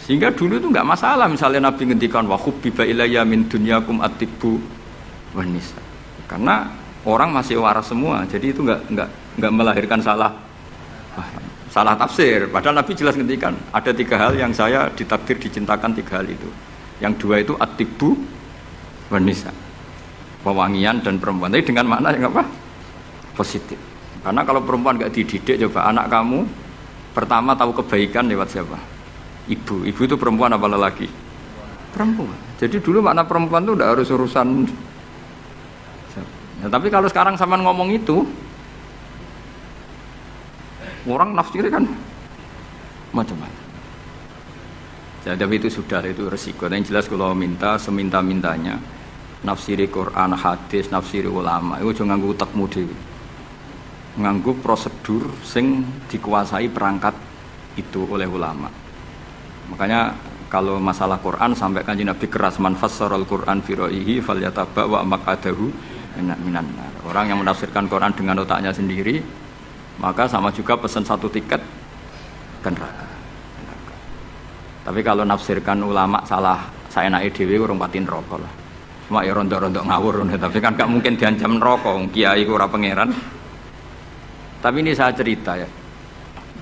Sehingga dulu itu enggak masalah misalnya Nabi ngendikan wa hubbiba ilayya min dunyakum at-tibbu wan nisa. Karena orang masih waras semua, jadi itu enggak melahirkan salah tafsir. Padahal Nabi jelas ngendikan ada 3 hal yang saya ditakdir dicintakan 3 hal itu. Yang 2 itu at-tibbu wan nisa. Pewangian dan perempuan. Tapi dengan makna yang apa? Positif. Karena kalau perempuan enggak dididik, coba anak kamu pertama tahu kebaikan lewat siapa? Ibu. Ibu itu perempuan apa lelaki? Perempuan. Jadi dulu makna perempuan itu enggak harus urusan. Ya, tapi kalau sekarang sampean ngomong itu orang nafsirnya kan macam-macam. Ya, tapi itu sudah, itu resiko. Yang jelas kalau minta seminta-mintanya nafsiri Quran, hadis, nafsiri ulama itu jangan nganggo utekmu dhewe. Nganggo prosedur sing dikuasai perangkat itu oleh ulama. Makanya kalau masalah Quran sampai Kanjeng Nabi keras man fassaral Quran fi ra'yihi falyataba wa maqadahu minan nar. Orang yang menafsirkan Quran dengan otaknya sendiri maka sama juga pesan 1 tiket ke neraka. Tapi kalau nafsirkan ulama salah saya naik dhewe urung pati neraka lah. Cuma ya rontok-rontok ngawur, tapi kan gak mungkin diancam neraka wong kiai ora pangeran. Tapi ini saya cerita ya.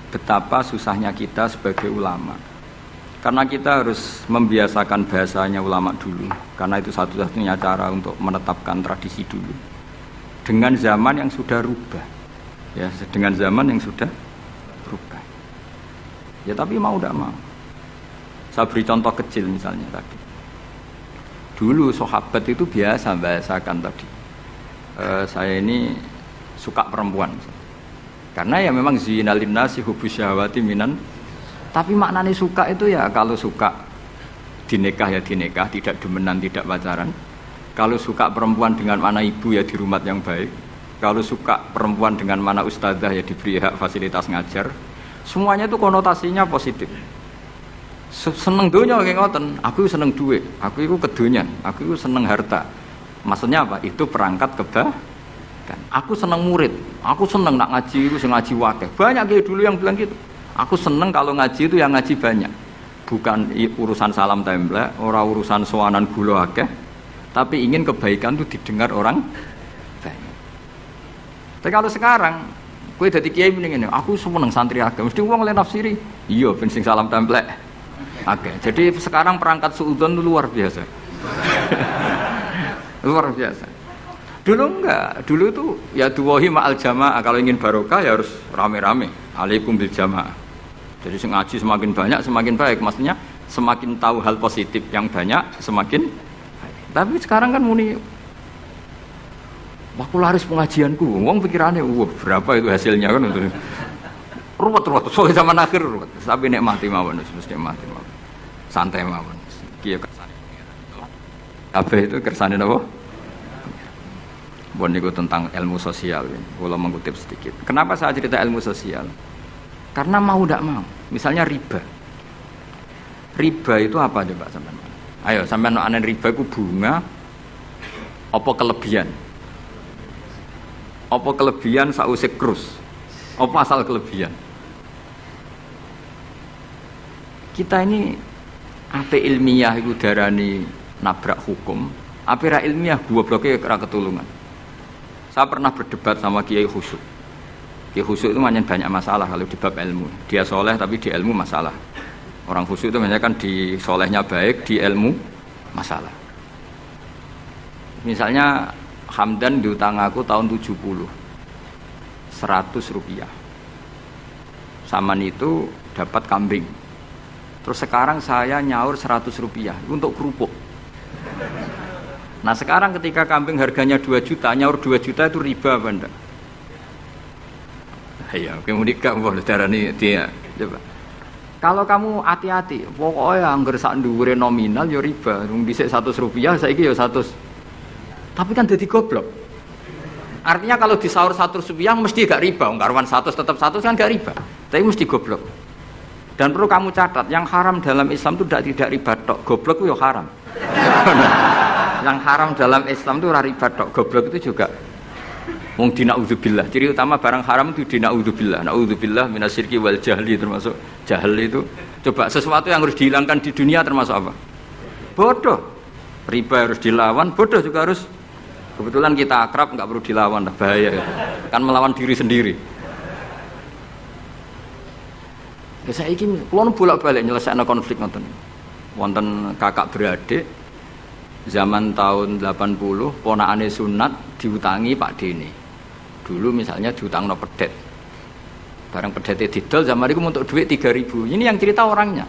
Betapa susahnya kita sebagai ulama. Karena kita harus membiasakan bahasanya ulama dulu. Karena itu satu-satunya cara untuk menetapkan tradisi dulu. Dengan zaman yang sudah rubah. Ya, dengan zaman yang sudah berubah. Ya tapi mau tidak mau. Saya beri contoh kecil misalnya tadi. Dulu sahabat itu biasa bahasakan tadi. Saya ini suka perempuan. Karena ya memang zinalin nasi hubus syahwati minan. Tapi maknanya suka itu ya kalau suka dinikah ya dinikah, tidak demenan, tidak pacaran. Kalau suka perempuan dengan mana ibu ya di rumah yang baik. Kalau suka perempuan dengan mana ustadzah ya diberi hak fasilitas ngajar. Semuanya itu konotasinya positif. Seneng dunia kayak ngoten, aku seneng duit, aku itu kedonyan, aku itu seneng harta. Maksudnya apa? Itu perangkat kebaikan. Aku seneng murid, aku seneng nak ngaji itu ngaji wakil. Banyak kayak dulu yang bilang gitu. Aku seneng kalau ngaji itu yang ngaji banyak. Bukan urusan salam template, orang urusan sowanan gula akeh, tapi ingin kebaikan itu didengar orang banyak. Tapi kalau sekarang, kowe dadi kiai mending ngene, aku seneng santri akeh, mesti wong le nafsiri. Iya, ben sing salam template. Oke, jadi sekarang perangkat suudzon itu luar biasa. Luar biasa. Dulu enggak, dulu itu ya duwahi ma'al jamaah, kalau ingin barokah ya harus rame-rame. Alaikum bil jamaah. Jadi ngaji semakin banyak semakin baik, maksudnya semakin tahu hal positif yang banyak semakin baik. Tapi sekarang kan muni aku laris pengajianku, wong pikirannya berapa itu hasilnya kan untuk ruwet soal zaman akhir ruwet. Tapi nikmati mawon, mesti nikmati mawon. Santai mawon. Kiye kersane pengiran. Kabeh itu kersane napa? Bon niku tentang ilmu sosial ya. Kalau mengutip sedikit. Kenapa saya cerita ilmu sosial? Karena mau tidak mau. Misalnya riba. Riba itu apa coba sampean? Ayo sampean ana riba itu bunga apa kelebihan? Apa kelebihan sausé krus? Apa asal kelebihan? Kita ini ape ilmiah itu darani nabrak hukum, Apa ra ilmiah gobloknya ora ketulungan. Saya pernah berdebat sama Kiai Khusyuk. Kiai Khusyuk itu banyak masalah kalau di bab ilmu. Dia soleh tapi di ilmu masalah. Orang khusyuk itu banyak kan di solehnya baik, di ilmu masalah. Misalnya Hamdan diutang aku tahun 70 100 rupiah. Saman itu dapat kambing. Terus sekarang saya nyaur 100 rupiah untuk kerupuk. Nah sekarang ketika kambing harganya 2 juta, nyaur 2 juta itu riba apa enggak? Ya, kemudian kamu darani dia. Coba. Kalau kamu hati-hati, pokoknya anggar sak dhuwure nominal ya riba. Wong dhisik 100 rupiah, saiki ya 100. Tapi kan jadi goblok. Artinya kalau disaur 100 rupiah mesti gak riba. Karuan 100 tetap 100 kan gak riba. Tapi mesti goblok. Dan perlu kamu catat, yang haram dalam Islam itu tidak riba tok. Goblok itu ya haram. Yang haram dalam Islam itu riba tok. Goblok itu juga wong dina'udzubillah. Ciri utama barang haram itu dina'udzubillah. Na'udzubillah minasyirki wal jahli, termasuk jahil itu. Coba sesuatu yang harus dihilangkan di dunia termasuk apa? Bodoh. Riba harus dilawan, bodoh juga harus. Kebetulan kita akrab, nggak perlu dilawan, bahaya ya. Kan melawan diri sendiri. Ya saya ingin, kalau bolak-balik nyelesaikan konflik nonton. Wonten kakak beradik, zaman tahun 80, ponakane sunat diutangi Pak Dene. Dulu misalnya diutang no pedet. Barang pedetnya didol, zaman itu untuk duit 3.000. Ini yang cerita orangnya.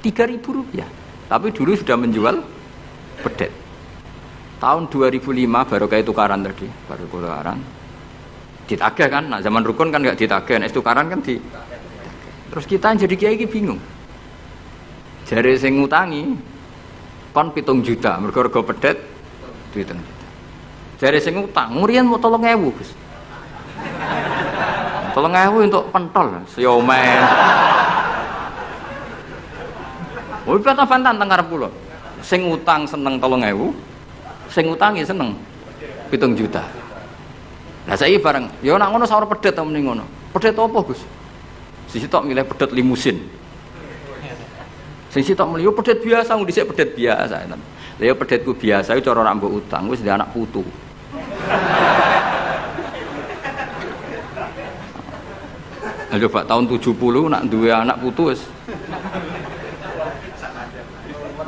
3.000 rupiah. Tapi dulu sudah menjual pedet. Tahun 2005 baru kayak tukaran tadi, baru tukaran. Ditagih kan, nah zaman rukun kan nggak ditagih, es tukaran kan di. Terus kita jadi kiai ini bingung. Jare sing ngutangi kon 7 juta, mergo pedet duit 7 juta. Jare sing ngutang, murian mau 3.000, Gus. 3.000 untuk pentol, siomen. Oh, bantah-bantah teng arep kula. Sing utang seneng 3.000, sing ngutangi seneng 7 juta. Lah saiki bareng, ya nak ngono sawur pedet ta mending ngono. Pedet apa, Gus? Sisi tok milih pedet limusin. Sing sitok milih pedet biasa, wong dhisik pedet biasa. Lah ya pedetku biasa iku cara nak mbok utang wis ndek anak putu. Ayo Pak, tahun 70 nak duwe anak putu wis.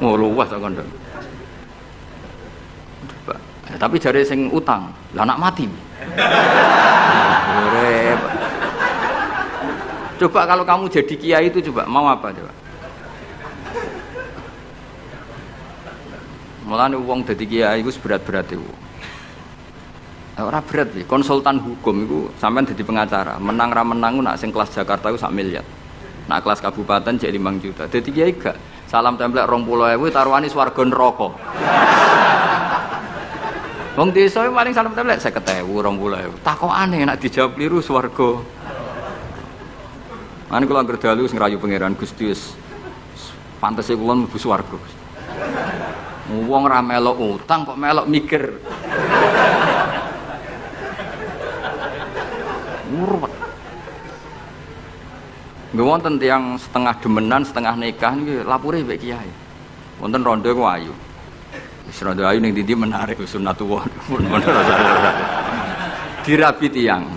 Oh luwes kok kandha. Tapi jare sing utang, lah anak mati. Coba kalau kamu jadi kiai itu coba mau apa coba? Mulane wong dadi kiai iku berat-berat iku. Ora berat sih, konsultan hukum iku sampean dadi pengacara, menang ra menang nak sing kelas Jakarta iku 1 miliar. Nak kelas kabupaten cek 5 juta. Dadi kiai gak salam templek 20.000 taruhane swarga neraka. Wong desa paling salam templek 50.000 20.000. Takokane nek dijawab kliru swarga. Mane kula anggere dalu sing ngrayu pangeran Gusti wis pantese kula mlebu swarga. Wong ra melok utang kok melok mikir. Urut. Nggih wonten tiyang setengah demenan, setengah nikah niki lapure mbek kiai. Wonten rondo ku ayu. Wis rondo ayu ning ndi menarik sunatullah. Dirabi tiyang.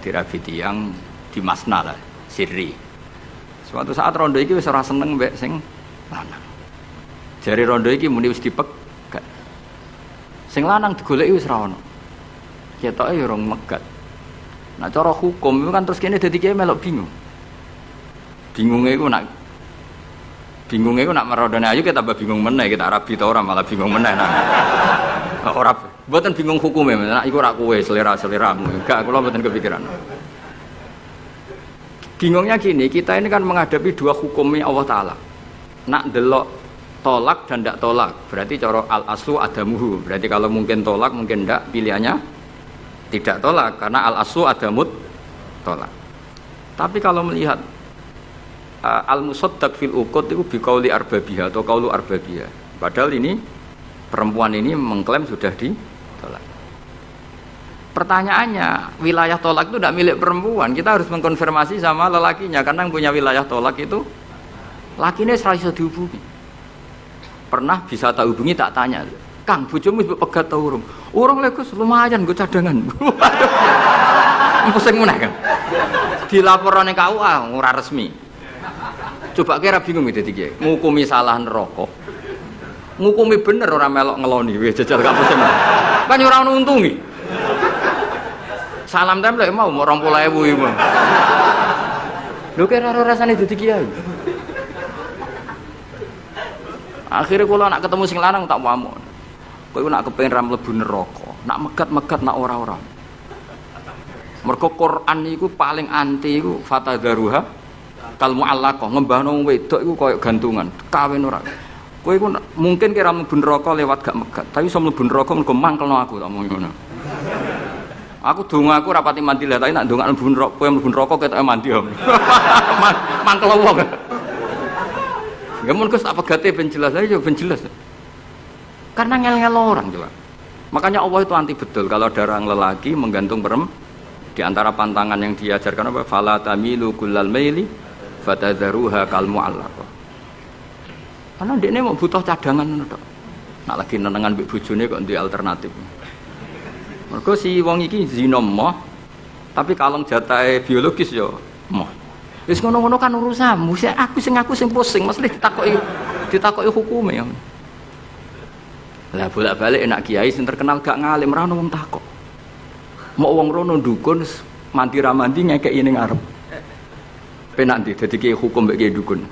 Dirabi tiyang di Masna lah, sirri. Suatu saat rondo iki wis ora seneng mbek sing lanang. Jari rondo iki muni wis dipegat. Sing lanang digoleki wis ra ono. Ketoke ya rong megat. Nah cara hukum itu kan terus kene dadi kiai melok bingung. Bingungnya itu nak merodone ayu kita tambah bingung meneh, kita rabi ta ora malah bingung meneh. Nah, ora mboten bingung hukume, nek iku ora kowe selera-seleramu. Enggak, kula mboten kepikiran. Bingungnya gini, kita ini kan menghadapi dua hukumnya Allah Ta'ala. Nak delok tolak dan ndak tolak, berarti cara al-aslu adamuhu. Berarti kalau mungkin tolak, mungkin ndak, pilihannya tidak tolak, karena al-aslu adamut tolak. Tapi kalau melihat al-musaddaq fil uqud itu biqauli arbabiha atau qaulu arbabiha. Padahal ini perempuan ini mengklaim sudah ditolak. Pertanyaannya, wilayah tolak itu tidak milik perempuan. Kita harus mengkonfirmasi sama lelakinya karena yang punya wilayah tolak itu lakinya serasa dihubungi. Pernah bisa tak hubungi tak tanya. Kang, bojomu wis pegat ta urung? Urung lek Gus, lumayan nggo cadangan. Pusing meneh kan. Dilaporane KUA ora resmi. Coba kira bingung dadi kiye. Ngukumi salah neraka. Ngukumi bener ora melok ngeloni wis jajal gak pusing. Kan ora ono untungi. Salam tempel mau 20.000 iki. Lho kira ora rasane dadi kiai. Akhirnya kalau nak ketemu sing lanang tak wamuk. Kowe nak kepengin ra mlebu neraka, nak megat-megat nak ora-ora. Mergo Quran niku paling anti iku fatadzaruha kal mu'allaqah, ngembahno wong wedok iku koyo gantungan, kawin ora. Kowe iku mungkin kira mlebu neraka lewat gak megat, tapi iso mlebu neraka mergo mangkelno aku tak omong ngono. Aku dongaku rapati mandi lah, tapi nak ndongak mlebu neraka, kowe mlebu neraka ketoke mandi. Mangkel wong. Ya mun Gus tak pegate ben jelas aja ben jelas. Karena ngel-ngel orang coba. Makanya Allah itu anti betul kalau ada orang lelaki menggantung di antara pantangan yang diajarkan apa? Fala tamilu kullal maili fatadzaruha kal mu'allaqah. Karena dekne mau butuh cadangan ngono tok. Nak lagi nenengan mbek bojone kok duwe alternatif. Mergo si wong iki zina moh, tapi kalong jatahe biologis ya moh. Wis ngono-ngono kan urusanmu, aku sing pusing, mesti ditakoki hukume ya. Lah bolak-balik enak kiai sing terkenal gak ngalim ra ono wong takok. Mau wong rono dukun mandi ra mandi ngekeki ning arep. Penak ndi dadi kiai hukum mbek kiai dukun.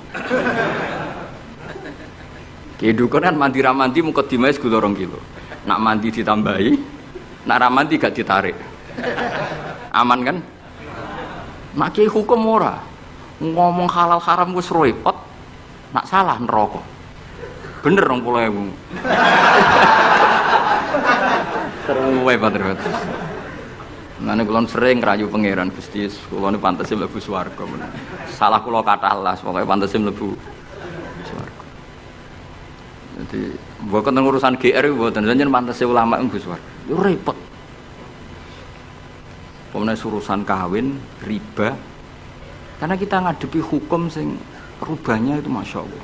Kiai dukun kan mandi ra mandi mukadimah gula 2 kilo. Nak mandi ditambahi, nak ra mandi gak ditarik. Aman kan? Nak kiai hukum ora. Ngomong halal haram wis repot, nak salah neraka. Bener 20.000. Seru wae Pak. Nane kula sering ngrayu pangeran Gusti, kula niku pantese mlebu swarga. Salah kula kathah las, pokoke pantese mlebu swarga. Jadi mboten urusan GR mboten, jenengan pantese ulama mlebu swarga. Yo repot. Pemene urusan kawin, riba. Karena kita ngadepi hukum sing rubahnya itu Masya Allah.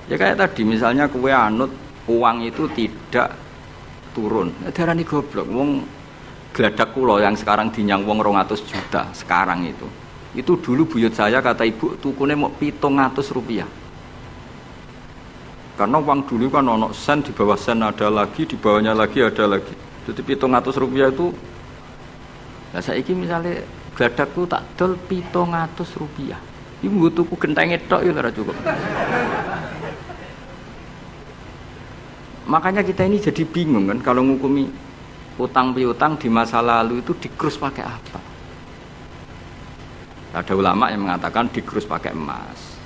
Ya kayak tadi misalnya kue anut uang itu tidak turun. Darani goblok. Wong geladak kula yang sekarang dinyang wong 200 juta sekarang itu. Itu dulu buyut saya kata ibu tukune mau 700 rupiah. Karena uang dulu kan ono sen, di bawah sen ada lagi, di bawahnya lagi ada lagi. Jadi 700 rupiah itu. Nah saiki misalnya gladakku tak dol 700 rupiah. Ibu tuku gentenge tok ya ora cukup. Makanya kita ini jadi bingung kan kalau ngukumi utang piutang di masa lalu itu dikrus pakai apa? Ada ulama yang mengatakan dikrus pakai emas.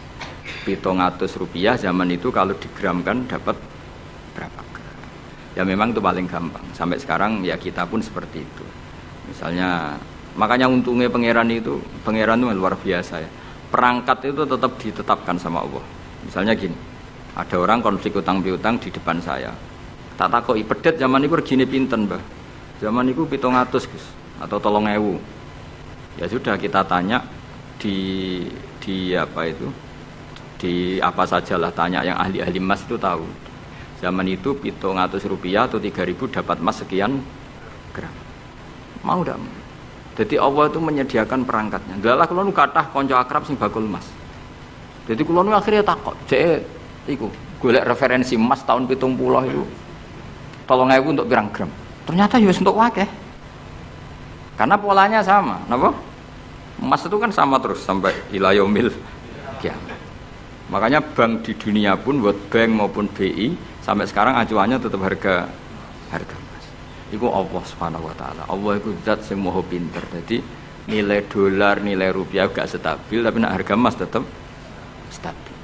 700 rupiah zaman itu kalau digramkan dapat berapa gram? Ya memang itu paling gampang. Sampai sekarang ya kita pun seperti itu. Misalnya makanya untungnya pangeran itu luar biasa ya. Perangkat itu tetap ditetapkan sama Allah. Misalnya gini, ada orang konflik utang piutang di depan saya. Tak takoki pedet zaman itu regine pinten, Mbah? Zaman itu 700 Gus atau 3.000. Ya sudah kita tanya di apa itu? Di apa sajalah tanya yang ahli-ahli emas itu tahu. Zaman itu 700 rupiah atau 3.000 dapat emas sekian gram. Mau ndak? Jadi Allah itu menyediakan perangkatnya. Dalah kula nu kathah kanca akrab sing bakul emas. Jadi kula nu akhirnya takok, "Cek iku golek referensi emas tahun 70 itu 3.000 untuk pirang gram?" Ternyata ya untuk akeh. Karena polanya sama, napa? Emas itu kan sama terus sampai ila yaumil kiamat. Makanya bank di dunia pun World Bank maupun BI sampai sekarang acuannya tetap harga emas. Iku Allah Subhanahu wa taala. Allah iku zat sing maha pinter. Jadi nilai dolar, nilai rupiah gak stabil tapi nak harga emas tetap stabil.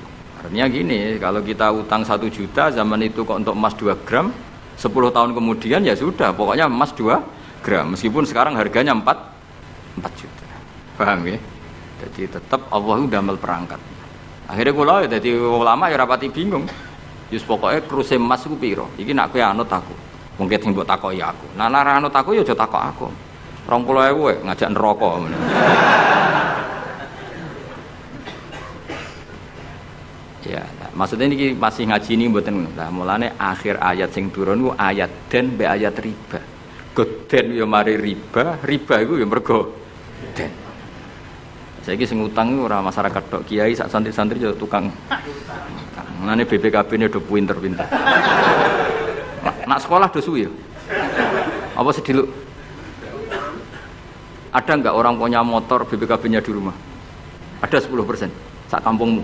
Artinya gini, kalau kita utang 1 juta zaman itu kok untuk emas 2 gram, 10 tahun kemudian ya sudah, pokoknya emas 2 gram. Meskipun sekarang harganya 4 juta. Paham ya? Jadi tetap Allah udah damel perangkat. Akhirnya kula ya dadi ulama ya rapati bingung. Yus pokoknya kruse emas ku piro? Iki nak kowe anut aku. Mungkin sing mbok takoki aku. Nah nek anut aku ya aja takok aku. 20.000 ngajak neraka. Ya, Maksudnya ini masih ngaji ini mboten. Lah mulane akhir ayat sing turun ku ayat den be ayat riba. Goden ya mari riba, riba iku ya mergo den. Saiki sing utang iku ora masyarakat tok, kiai sak santri-santri yo tukang. Mulane BPKB-ne do pinter-pinter. Nak sekolah do suwi ya. Apa sedih lu? Ada enggak orang punya motor BPKB-nya di rumah? Ada 10% sak kampungmu.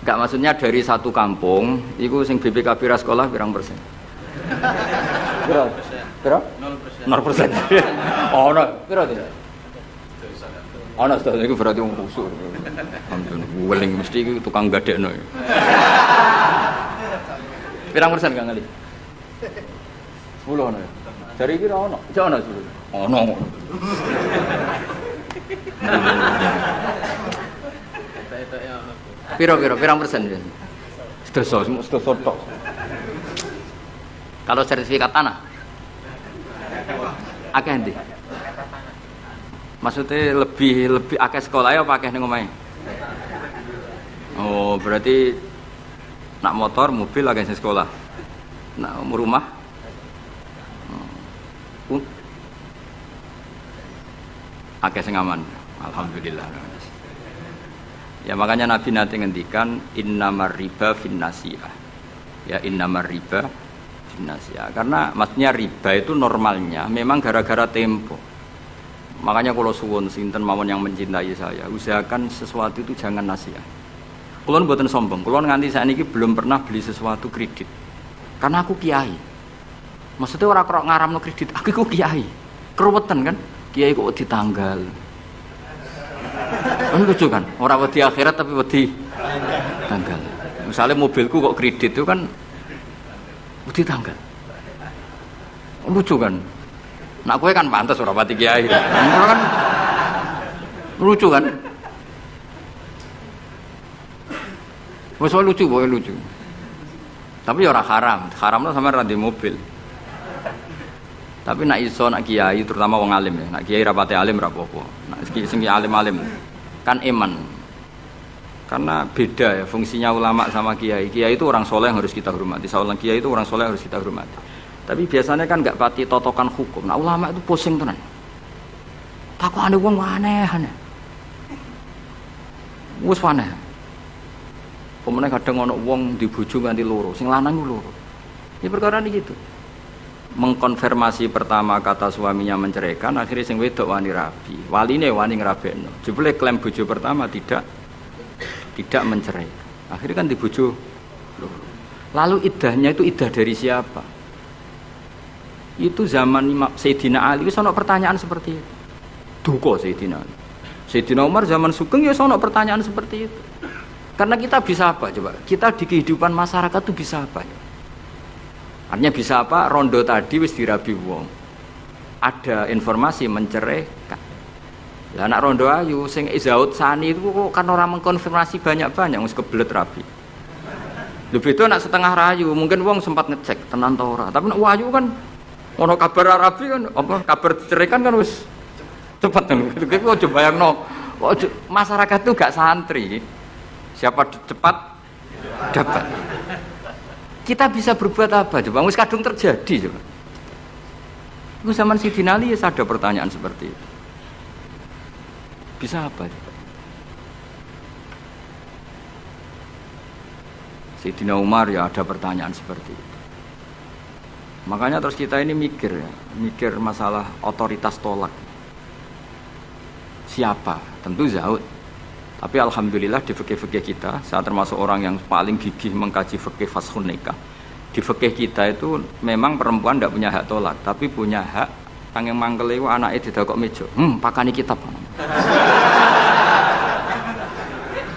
Enggak, maksudnya dari satu kampung itu sing BPKB ra sekolah pirang persen? Pira? 0%. 0%. Oh, no. Pira itu? Ana sedaya iku berarti wong kusuk. Alhamdulillah, weling mesti iki tukang gadekno. Pirang persen Kang Ali? 10 ana. Dari iki ora ono. Jek ono 10. Ono. Piro pirang persen ya? Sedoso tok. Kalau sertifikat tanah akeh ndi? Maksudnya lebih akeh sekolah ya apa akeh ning omahe? Oh, berarti nak motor, mobil akeh sing sekolah. Nak rumah akeh sing aman. Alhamdulillah. Ya makanya Nabi nanti ngendikan innamar riba finnasiyah. Ya innamar riba finnasiyah. Karena maksudnya riba itu normalnya memang gara-gara tempo. Makanya kalau suwun sinten mawon yang mencintai saya, usahakan sesuatu itu jangan nasihat. Kulon mboten sombong, kulon nganti sakniki belum pernah beli sesuatu kredit. Karena aku kiai. Maksudnya orang kok ngaramno kredit, aku kiai. Keruwetan kan? Kiai kok ditanggal. Kan lucu kan? Orang wedi akhirat tapi wedi tanggal. Misalnya mobilku kok kredit itu kan wedi tanggal. Lucu kan? Nak kowe kan pantes ora pati kiai. Kan lucu kan? Wes lucu, boy lucu. Tapi ora haram. Haramno sampean ra di mobil. Tapi nak iso nak kiai terutama wong alim ya. Nak kiai rapate alim ra apa-apa. Nak sing alim-alim kan iman. Karena beda ya fungsinya ulama sama kiai. Kiai itu orang soleh yang harus kita hormati. Seorang kiai itu orang soleh yang harus kita hormati. Tapi biasanya kan enggak pati totokan hukum. Nah ulama itu pusing tenan. Takokane wong aneh-aneh. Wis aneh. Pemene kadang ana wong dibojo nganti loro, sing lanang ku loro. Ya perkara iki gitu. Mengkonfirmasi pertama kata suaminya menceraikan, akhirnya sing wedok wani rabi. Waline wani ngrabekno. Jebule klaim bojo pertama tidak mencerai. Akhirnya kan dibojo loro. Lalu iddahnya itu iddah dari siapa? Itu zaman Sayyidina Ali wis ana pertanyaan seperti itu. Duka Sayyidina Ali. Sayyidina Umar zaman Sugeng ya ana pertanyaan seperti itu. Karena kita bisa apa coba? Kita di kehidupan masyarakat itu bisa apa? Artinya bisa apa? Rondo tadi wis dirabi wong. Ada informasi menceraikan. Lah anak rondo ayu sing Izaud Sani itu kok kan orang mengkonfirmasi banyak-banyak wis kebelet rabi. Lho beda nak setengah rayu, mungkin wong sempat ngecek tenan ta ora. Tapi nek wayu kan ono kabar rabi kan apa kabar diceraikan kan wis cepet kan. Kok coba bayangno. Masyarakat itu gak santri. Siapa cepat dapat. Kita bisa berbuat apa coba? Wis kadung terjadi coba. Itu zaman Sayyidina Ali ya ada pertanyaan seperti itu. Bisa apa coba? Sayyidina Umar ya ada pertanyaan seperti itu. Makanya terus kita ini mikir masalah otoritas tolak. Siapa? Tentu Zaud. Tapi alhamdulillah di fikih-fikih kita, saya termasuk orang yang paling gigih mengkaji fikih fashun nikah. Di fikih kita itu memang perempuan tidak punya hak tolak, tapi punya hak tanging mangkele anake didakok meja. Pakani kitab.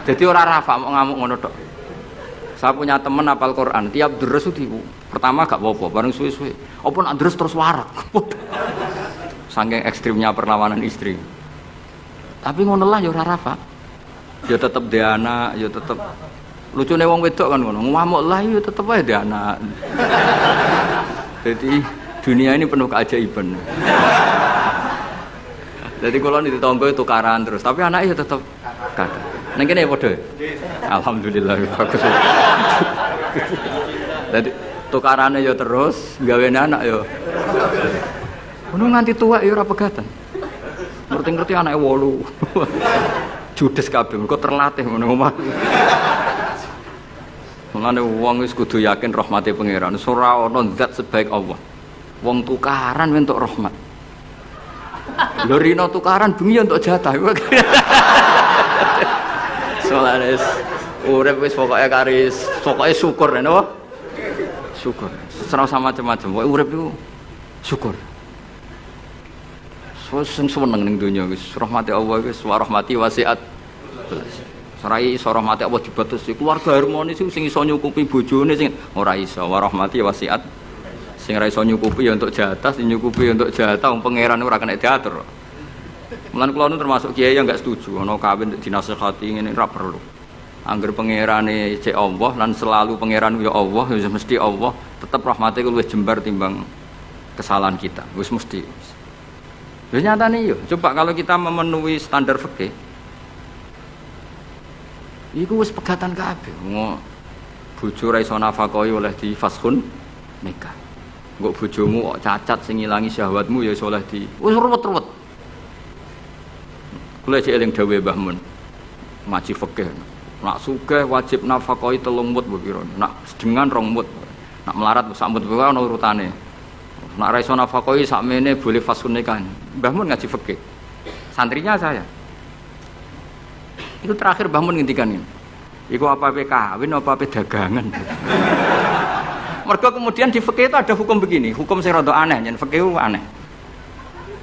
Jadi orang rafa mau ngamuk ngono tok. Saya punya teman hafal Quran, tiap deres itu pertama gak apa-apa, bareng suwe-suwe. Apa nak deres terus warak. Saking ekstrimnya perlawanan istri. Tapi ngono lah ya ora rafa. Ya tetep dhe anak, ya tetep lucune wong wedok kan ngono. Ngamuk lah ya tetep ae dhe anak. Jadi dunia ini penuh keajaiban. Jadi kalau di tonggo itu tukaran terus, tapi anaknya ya tetep kadang. Neng kene padha. Alhamdulillah bagus. Dadi tukarane ya terus, gawe anak ya. Ngono nganti tuwa ya ora pegatan. Ngerti-ngerti anake 8. Judes kabeh mergo terlatih ngono omah. Mulane wong wis kudu yakin rahmate pangeran. Ora ana zat sebaik Allah. Wong tukaran entuk rahmat. Lho rino tukaran bengi entuk jatah. Soales urip wis pokoke karis, pokoke syukur napa? Syukur. Ora usah macam-macam. Pokoke urip iku syukur. Sing seneng ning donya wis rahmati Allah wis wa rahmati wasiat. Sarai iso rahmati Allah dibates keluarga harmonis sing iso nyukupi bojone sing ora iso wa rahmati wasiat. Sing ora iso nyukupi ya untuk jatah, sing nyukupi untuk jatah wong pangeran ora kena diatur. Mulane kula nu termasuk kiai yang enggak setuju ana kawin dinasehati ngene ora perlu. Angger pangerane cek Allah lan selalu pangeran ya Allah ya mesti Allah, tetep rahmate ku luwih jembar timbang kesalahan kita. Wis mesti. Ya nyatane yo, coba kalau kita memenuhi standar fikih. Iku wis pegatan kabeh. Bojo ra iso nafakahi oleh di fashun nikah. Engko bojomu kok cacat sing ngilangi syahwatmu ya iso oleh di wis ruwet-ruwet. Kula cek eling dawuhe Mbah Mun. Ngaji fikih. Nak sugih wajib nafakahi 3 mut mbok pira. Nak sedengan 2 mut. Nak melarat sak mut wae ana urutane. Nak ra iso nafakahi sakmene boleh fashun nikah. Mbah Mun ngaji fikih. Santrinya saya. Itu terakhir Mbah Mun ngendikan ini. Iku apa-apa kawin apa-apa dagangan. Mergo kemudian di fikih itu ada hukum begini, hukum sing rada aneh, yen fikih aneh.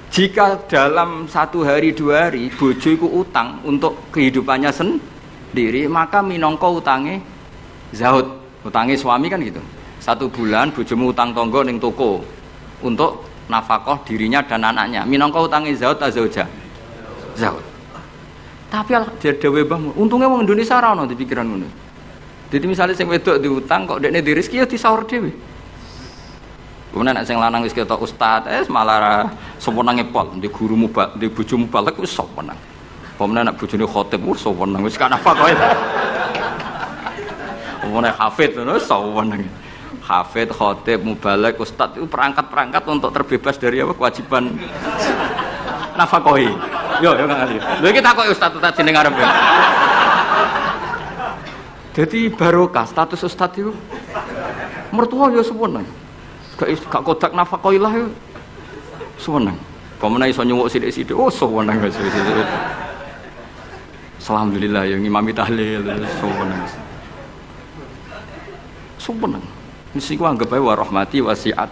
Jika dalam 1 hari 2 hari bojo iku utang untuk kehidupannya sendiri, maka minangka utange zaud. Utange suami kan gitu. 1 bulan bojomu utang tangga ning toko untuk nafkah dirinya dan anaknya. Minangka utange zaud ta zauja? Zaud. Tapi dhewe Mbah, untunge wong Indonesia ora ono di pikiran ngono. Jadi misalnya sing wedok diutang kok dekne di rezeki ya disaur dhewe. Kemudian nek sing lanang wis ketok ustaz, malah sewenenge pol, di guru mubal, di bojo mubalek wis sewenang. Kemudian nek bojone khotib wis sewenang, wis kan apa kowe. Kemudian hafid ngono sewenang. Hafid, khotib, mubalek, ustaz itu perangkat-perangkat untuk terbebas dari apa kewajiban nafkahi. Yo Kang Ali. Lha iki takoki ustaz jeneng arep. Jadi barokah status ustaz itu mertua ya sewenang. Gak kodak nafkahilah ya sewenang. Pemene iso nyuwuk sithik-sithik. Oh sewenang wis. Alhamdulillah yang ngimami tahlil sewenang. Sewenang. Mesti ku anggap ae wa rahmati wasiat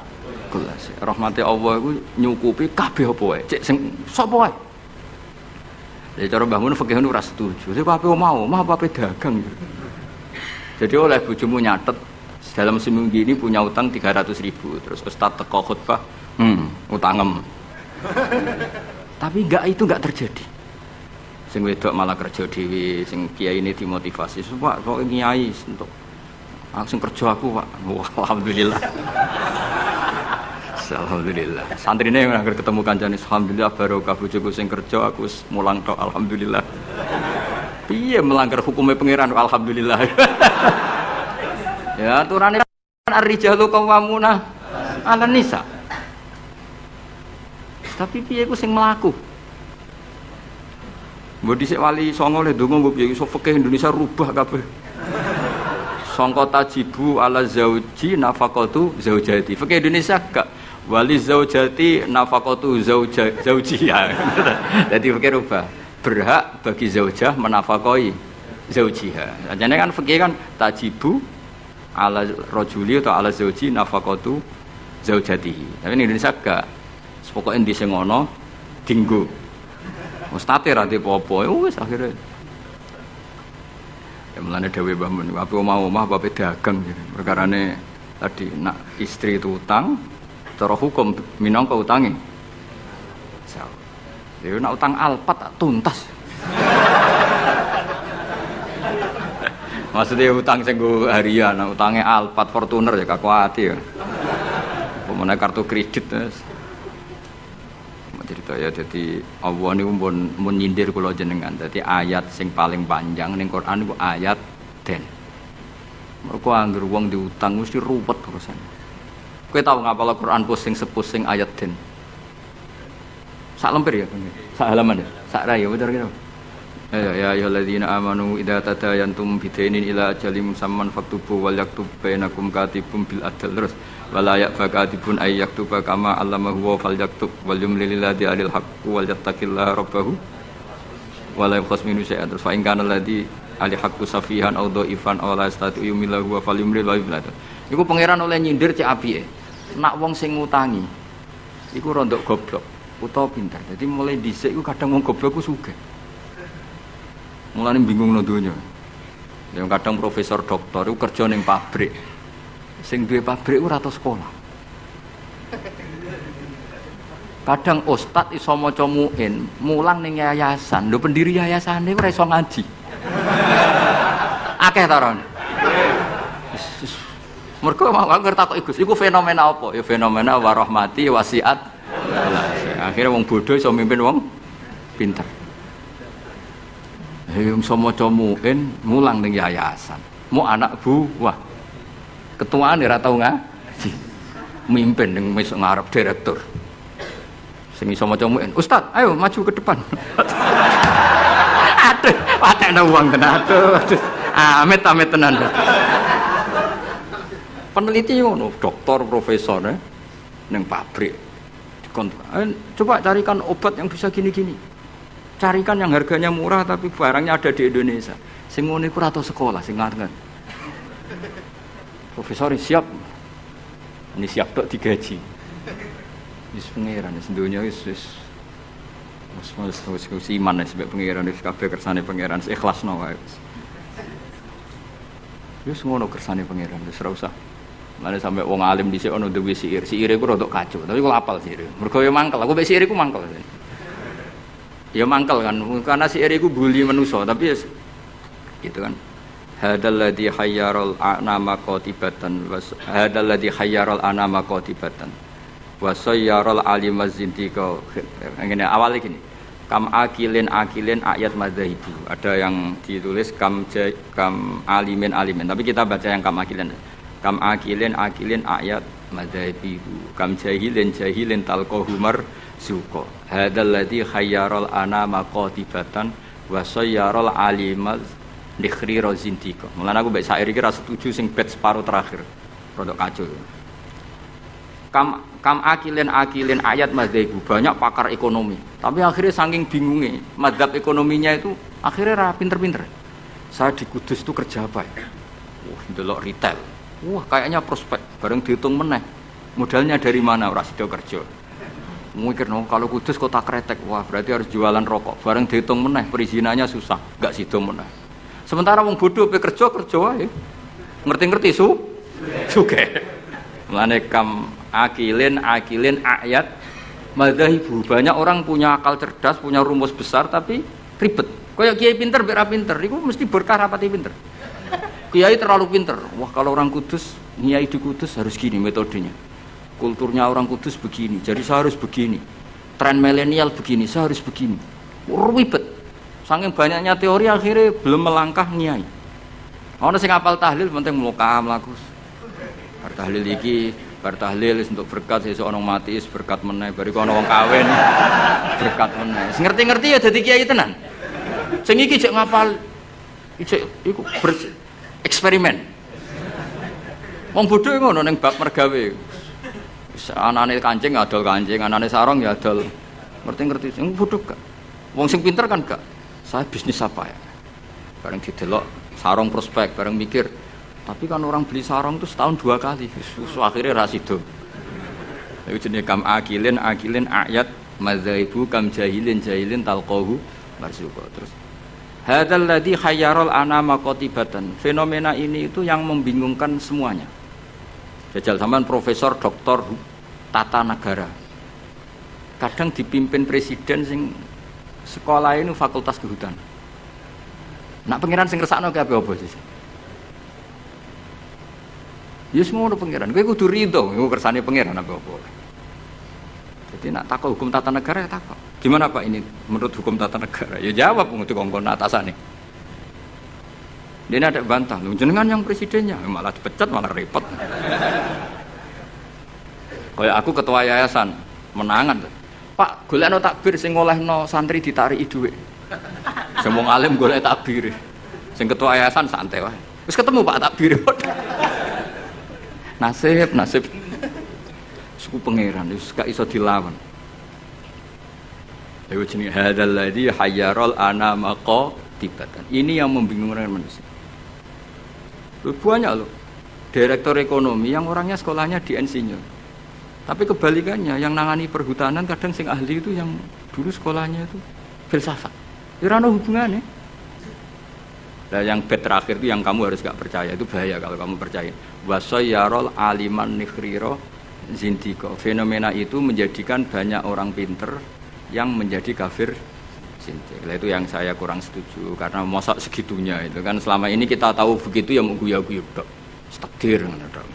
kulas. Rahmati Allah iku nyukupi kabeh apa wae. Cek sing sapa wae. Jadi cara Mbah Mun fikih ora setuju. Sing apa mau apa dagang. Jadi oleh bojomu nyatet dalam seminggu ini punya utang 300.000. Terus ustaz teko khutbah, utangem. Tapi itu enggak terjadi. Sing wedok malah kerja dhewe, sing kiai ini dimotivasi. Pak, kok kiai untuk langsung kerja aku, Pak. Wah, alhamdulillah. Alhamdulillah. Santrine yang akhir ketemu kancane, alhamdulillah barokah bojoku sing kerja aku wis mulang tok, alhamdulillah. Piye melanggar hukumnya pangeran, alhamdulillah. Ya aturane kan ar-rijalu qawwamuna 'alan nisa. Tapi piye ku sing mlaku? Mbok dhisik wali songo le ndonga mbok piye iso fikih Indonesia rubah kabeh. Sangka tajibu ala zauji nafaqatu zaujati. Fikih Indonesia gak wali zaujati nafaqatu zaujiha. Jadi fikih rubah. Berhak bagi zaujah menafkahi zaujiha. Jane kan fikih kan tajibu ala rajuli atau ala zauji nafaqatu zaujatihi. Tapi in Indonesia gak pokoke endi sing ana dinggo. Mustate ra apa-apa wis akhire. Ya mulane dawuh Mbah Mun, apa mau omah apa dagang gitu. Perkarane tadi nak istri itu utang cara hukum minangka utange. Ya nak utang alpat tak tuntas. Maksudnya utang sing go harian, utangnya Alphard Fortuner ya gak kuat ya. Pemene kartu kredit terus. Jadi cerita ya. Jadi Allah niku mun nyindir kula jenengan. Dadi ayat sing paling panjang ning Quran niku ayat den. Mergo anggere wong diutang mesti ruwet urusan. Kowe tau ngapal Quran pusing sepusing ayat den. Sak lemper ya, sak halaman ya, sak rai ya bener kira. Ya ayyuhalladzina amanu idza tadayantum bidainin ila ajalin musamman faktubu wal yaktub bainakum katibun bil adl terus wala ya'fakatibun ay yaktuba kama allamahu wa fal yaktub wal yumlil ladzi alil haqq wal yattaqillaha rabbahu wala yakhas minu syai'an terus fa in kana ladzi ali haqqu safihan aw dhaifan aw la yastati yumillahu wa fal yumlil wa yumlil. Iku pangeran oleh nyindir cek apike. Nak wong sing ngutangi iku rondok goblok utawa pinter. Jadi mulai dhisik iku kadang wong goblok ku sugih. Mulane bingung no donya. Yang kadang profesor doktor iku kerja ning pabrik. Sing duwe pabrik ora tau sekolah. Kadang ustad iso maca muin, mulang ning yayasan. Lho pendiri yayasane ora iso ngaji. Akeh ta ron. Mergo mau ngerti takok Gus, iku fenomena apa? Ya fenomena warahmati wasiat. Akhirnya wong bodoh iso mimpin wong pinter. Wong iso maca muin, mulang ning yayasan. Mu anak buah. Ketuaan ora tau ngaji. Mimpin ning mesuk ngarep direktur. Sing iso maca muin, Ustaz, ayo maju ke depan. Aduh, patekno wong tenan. Aduh. Amit-amit tenan. Peneliti ngono, doktor, profesor ning pabrik. Coba carikan obat yang bisa gini-gini. Carikan yang harganya murah tapi barangnya ada di Indonesia. Sing ngono iku ora tau sekolah sing ngarep. Profesor siap. Ini siap tok digaji. Wis pangeran wis donya wis iman wis pangeran wis kabeh kersane pangeran ikhlasno wae. Wis ngono kersane pangeran wis ora usah. Mane sampe wong alim dhisik ana duwe siir. Siire ku rodok kacau, tapi kula apal siire. Mergo ya mangkel. Aku mek siire ku mangkel. Ya mangkel kan karena siire ku bully manusa, tapi ya gitu kan. Hadal ladzi hayyaral anama qatibatan was hadal ladzi hayyaral anama qatibatan wa sayyaral alimaz zindiqa. Ngene awale gini. Kam akilin ayat madzahibu. Ada yang ditulis kam alimin, tapi kita baca yang kam akilin. Kam akilin ayat madzahibu. Kam jahilin talqahu marzuqa. Hadzal ladzi khayyaral anama qatibatan wa sayyaral alimaz dikhri rozintika. Mulane aku mbek syair iki ra setuju sing bait separuh terakhir. Rodok kacau. Kam akilin ayat madzhabu, banyak pakar ekonomi. Tapi akhirnya saking bingungnya, madzhab ekonominya itu akhirnya ra pinter-pinter. Saya di Kudus itu kerja apa ya? Ndelok retail. Wah, kayaknya prospek. Bareng dihitung meneh. Modalnya dari mana? Ora sida kerja. Mikir no, kalau Kudus kota kretek, wah berarti harus jualan rokok. Bareng dihitung meneh, perizinannya susah, enggak sida meneh. Sementara wong bodoh pe kerja wae. Ngerti-ngerti sugih. Mulane kam akilin ayat madzahibu. Banyak orang punya akal cerdas, punya rumus besar tapi ribet. Kayak kiai pinter mek ra pinter, iku mesti berkah rapati pinter. Kiai terlalu pinter. Wah, kalau orang Kudus, kiai di Kudus harus gini metodenya. Kulturnya orang Kudus begini, jadi saya harus begini. Tren milenial begini, saya harus begini. Ribet. Saking banyaknya teori akhirnya belum melangkah nyai. Ono sing hafal tahlil penting mlaku. Bar tahlil iki, bar tahlil untuk berkat sesuk ono mati berkat meneh, bariku ono wong kawin berkat meneh. Sing ngerti-ngerti ya dadi kiai tenan. Sing iki jek ngapal iku eksperimen. Wong bodho ngono ning bab mergawe. Anane kancing adol kancing, anane sarung ya adol. Ngerti-ngerti sing bodho gak. Wong sing pinter kan gak. Saya bisnis apa ya? Bareng didelok sarung prospek, bareng mikir. Tapi kan orang beli sarung itu setahun 2 kali. Akhirnya rasido. Itu jenis kam akilin ayat madzaibu kam jahilin talqahu marzuqa. Terus hadzal ladzi khayyaral anama qatibatan. Fenomena ini itu yang membingungkan semuanya. Jajal sampean profesor doktor tata negara. Kadang dipimpin presiden sing sekolah ini fakultas kehutanan. Nak pangeran sing ngersakno kabeh apa sih? Ya semua pangeran. Kowe kudu rido, iku kersane pangeran apa-apa. Jadi nak takut hukum tata negara ya takut. Gimana Pak ini menurut hukum tata negara? Ya jawab untuk kongkon atasan nih. Dia ada bantah, lu jenengan yang presidennya malah dipecat malah repot. Kayak aku ketua yayasan menangan, Pak golekno takbir sing ngolehno santri ditariki dhuwit. Sing wong alim golek takbir. Sing ketua yayasan santai wae. Wis ketemu Pak takbir. Nasib. Suku pangeran wis gak iso dilawan. Ayo jenenge hadzal ladzi hayyarul anama qatibatan. Ini yang membingungkan manusia. Banyak loh direktur ekonomi yang orangnya sekolahnya di insinyur. Tapi kebalikannya yang nangani perhutanan kadang sing ahli itu yang dulu sekolahnya itu filsafat. Ya ora ono hubungannya. Nah yang bed terakhir itu yang kamu harus gak percaya, itu bahaya kalau kamu percaya. Wasayyarul aliman nikhriro zindiko. Fenomena itu menjadikan banyak orang pinter yang menjadi kafir zindik. Itu yang saya kurang setuju karena masa segitunya itu kan selama ini kita tahu begitu ya mau guyu-guyu tok. Takdir ngono tok.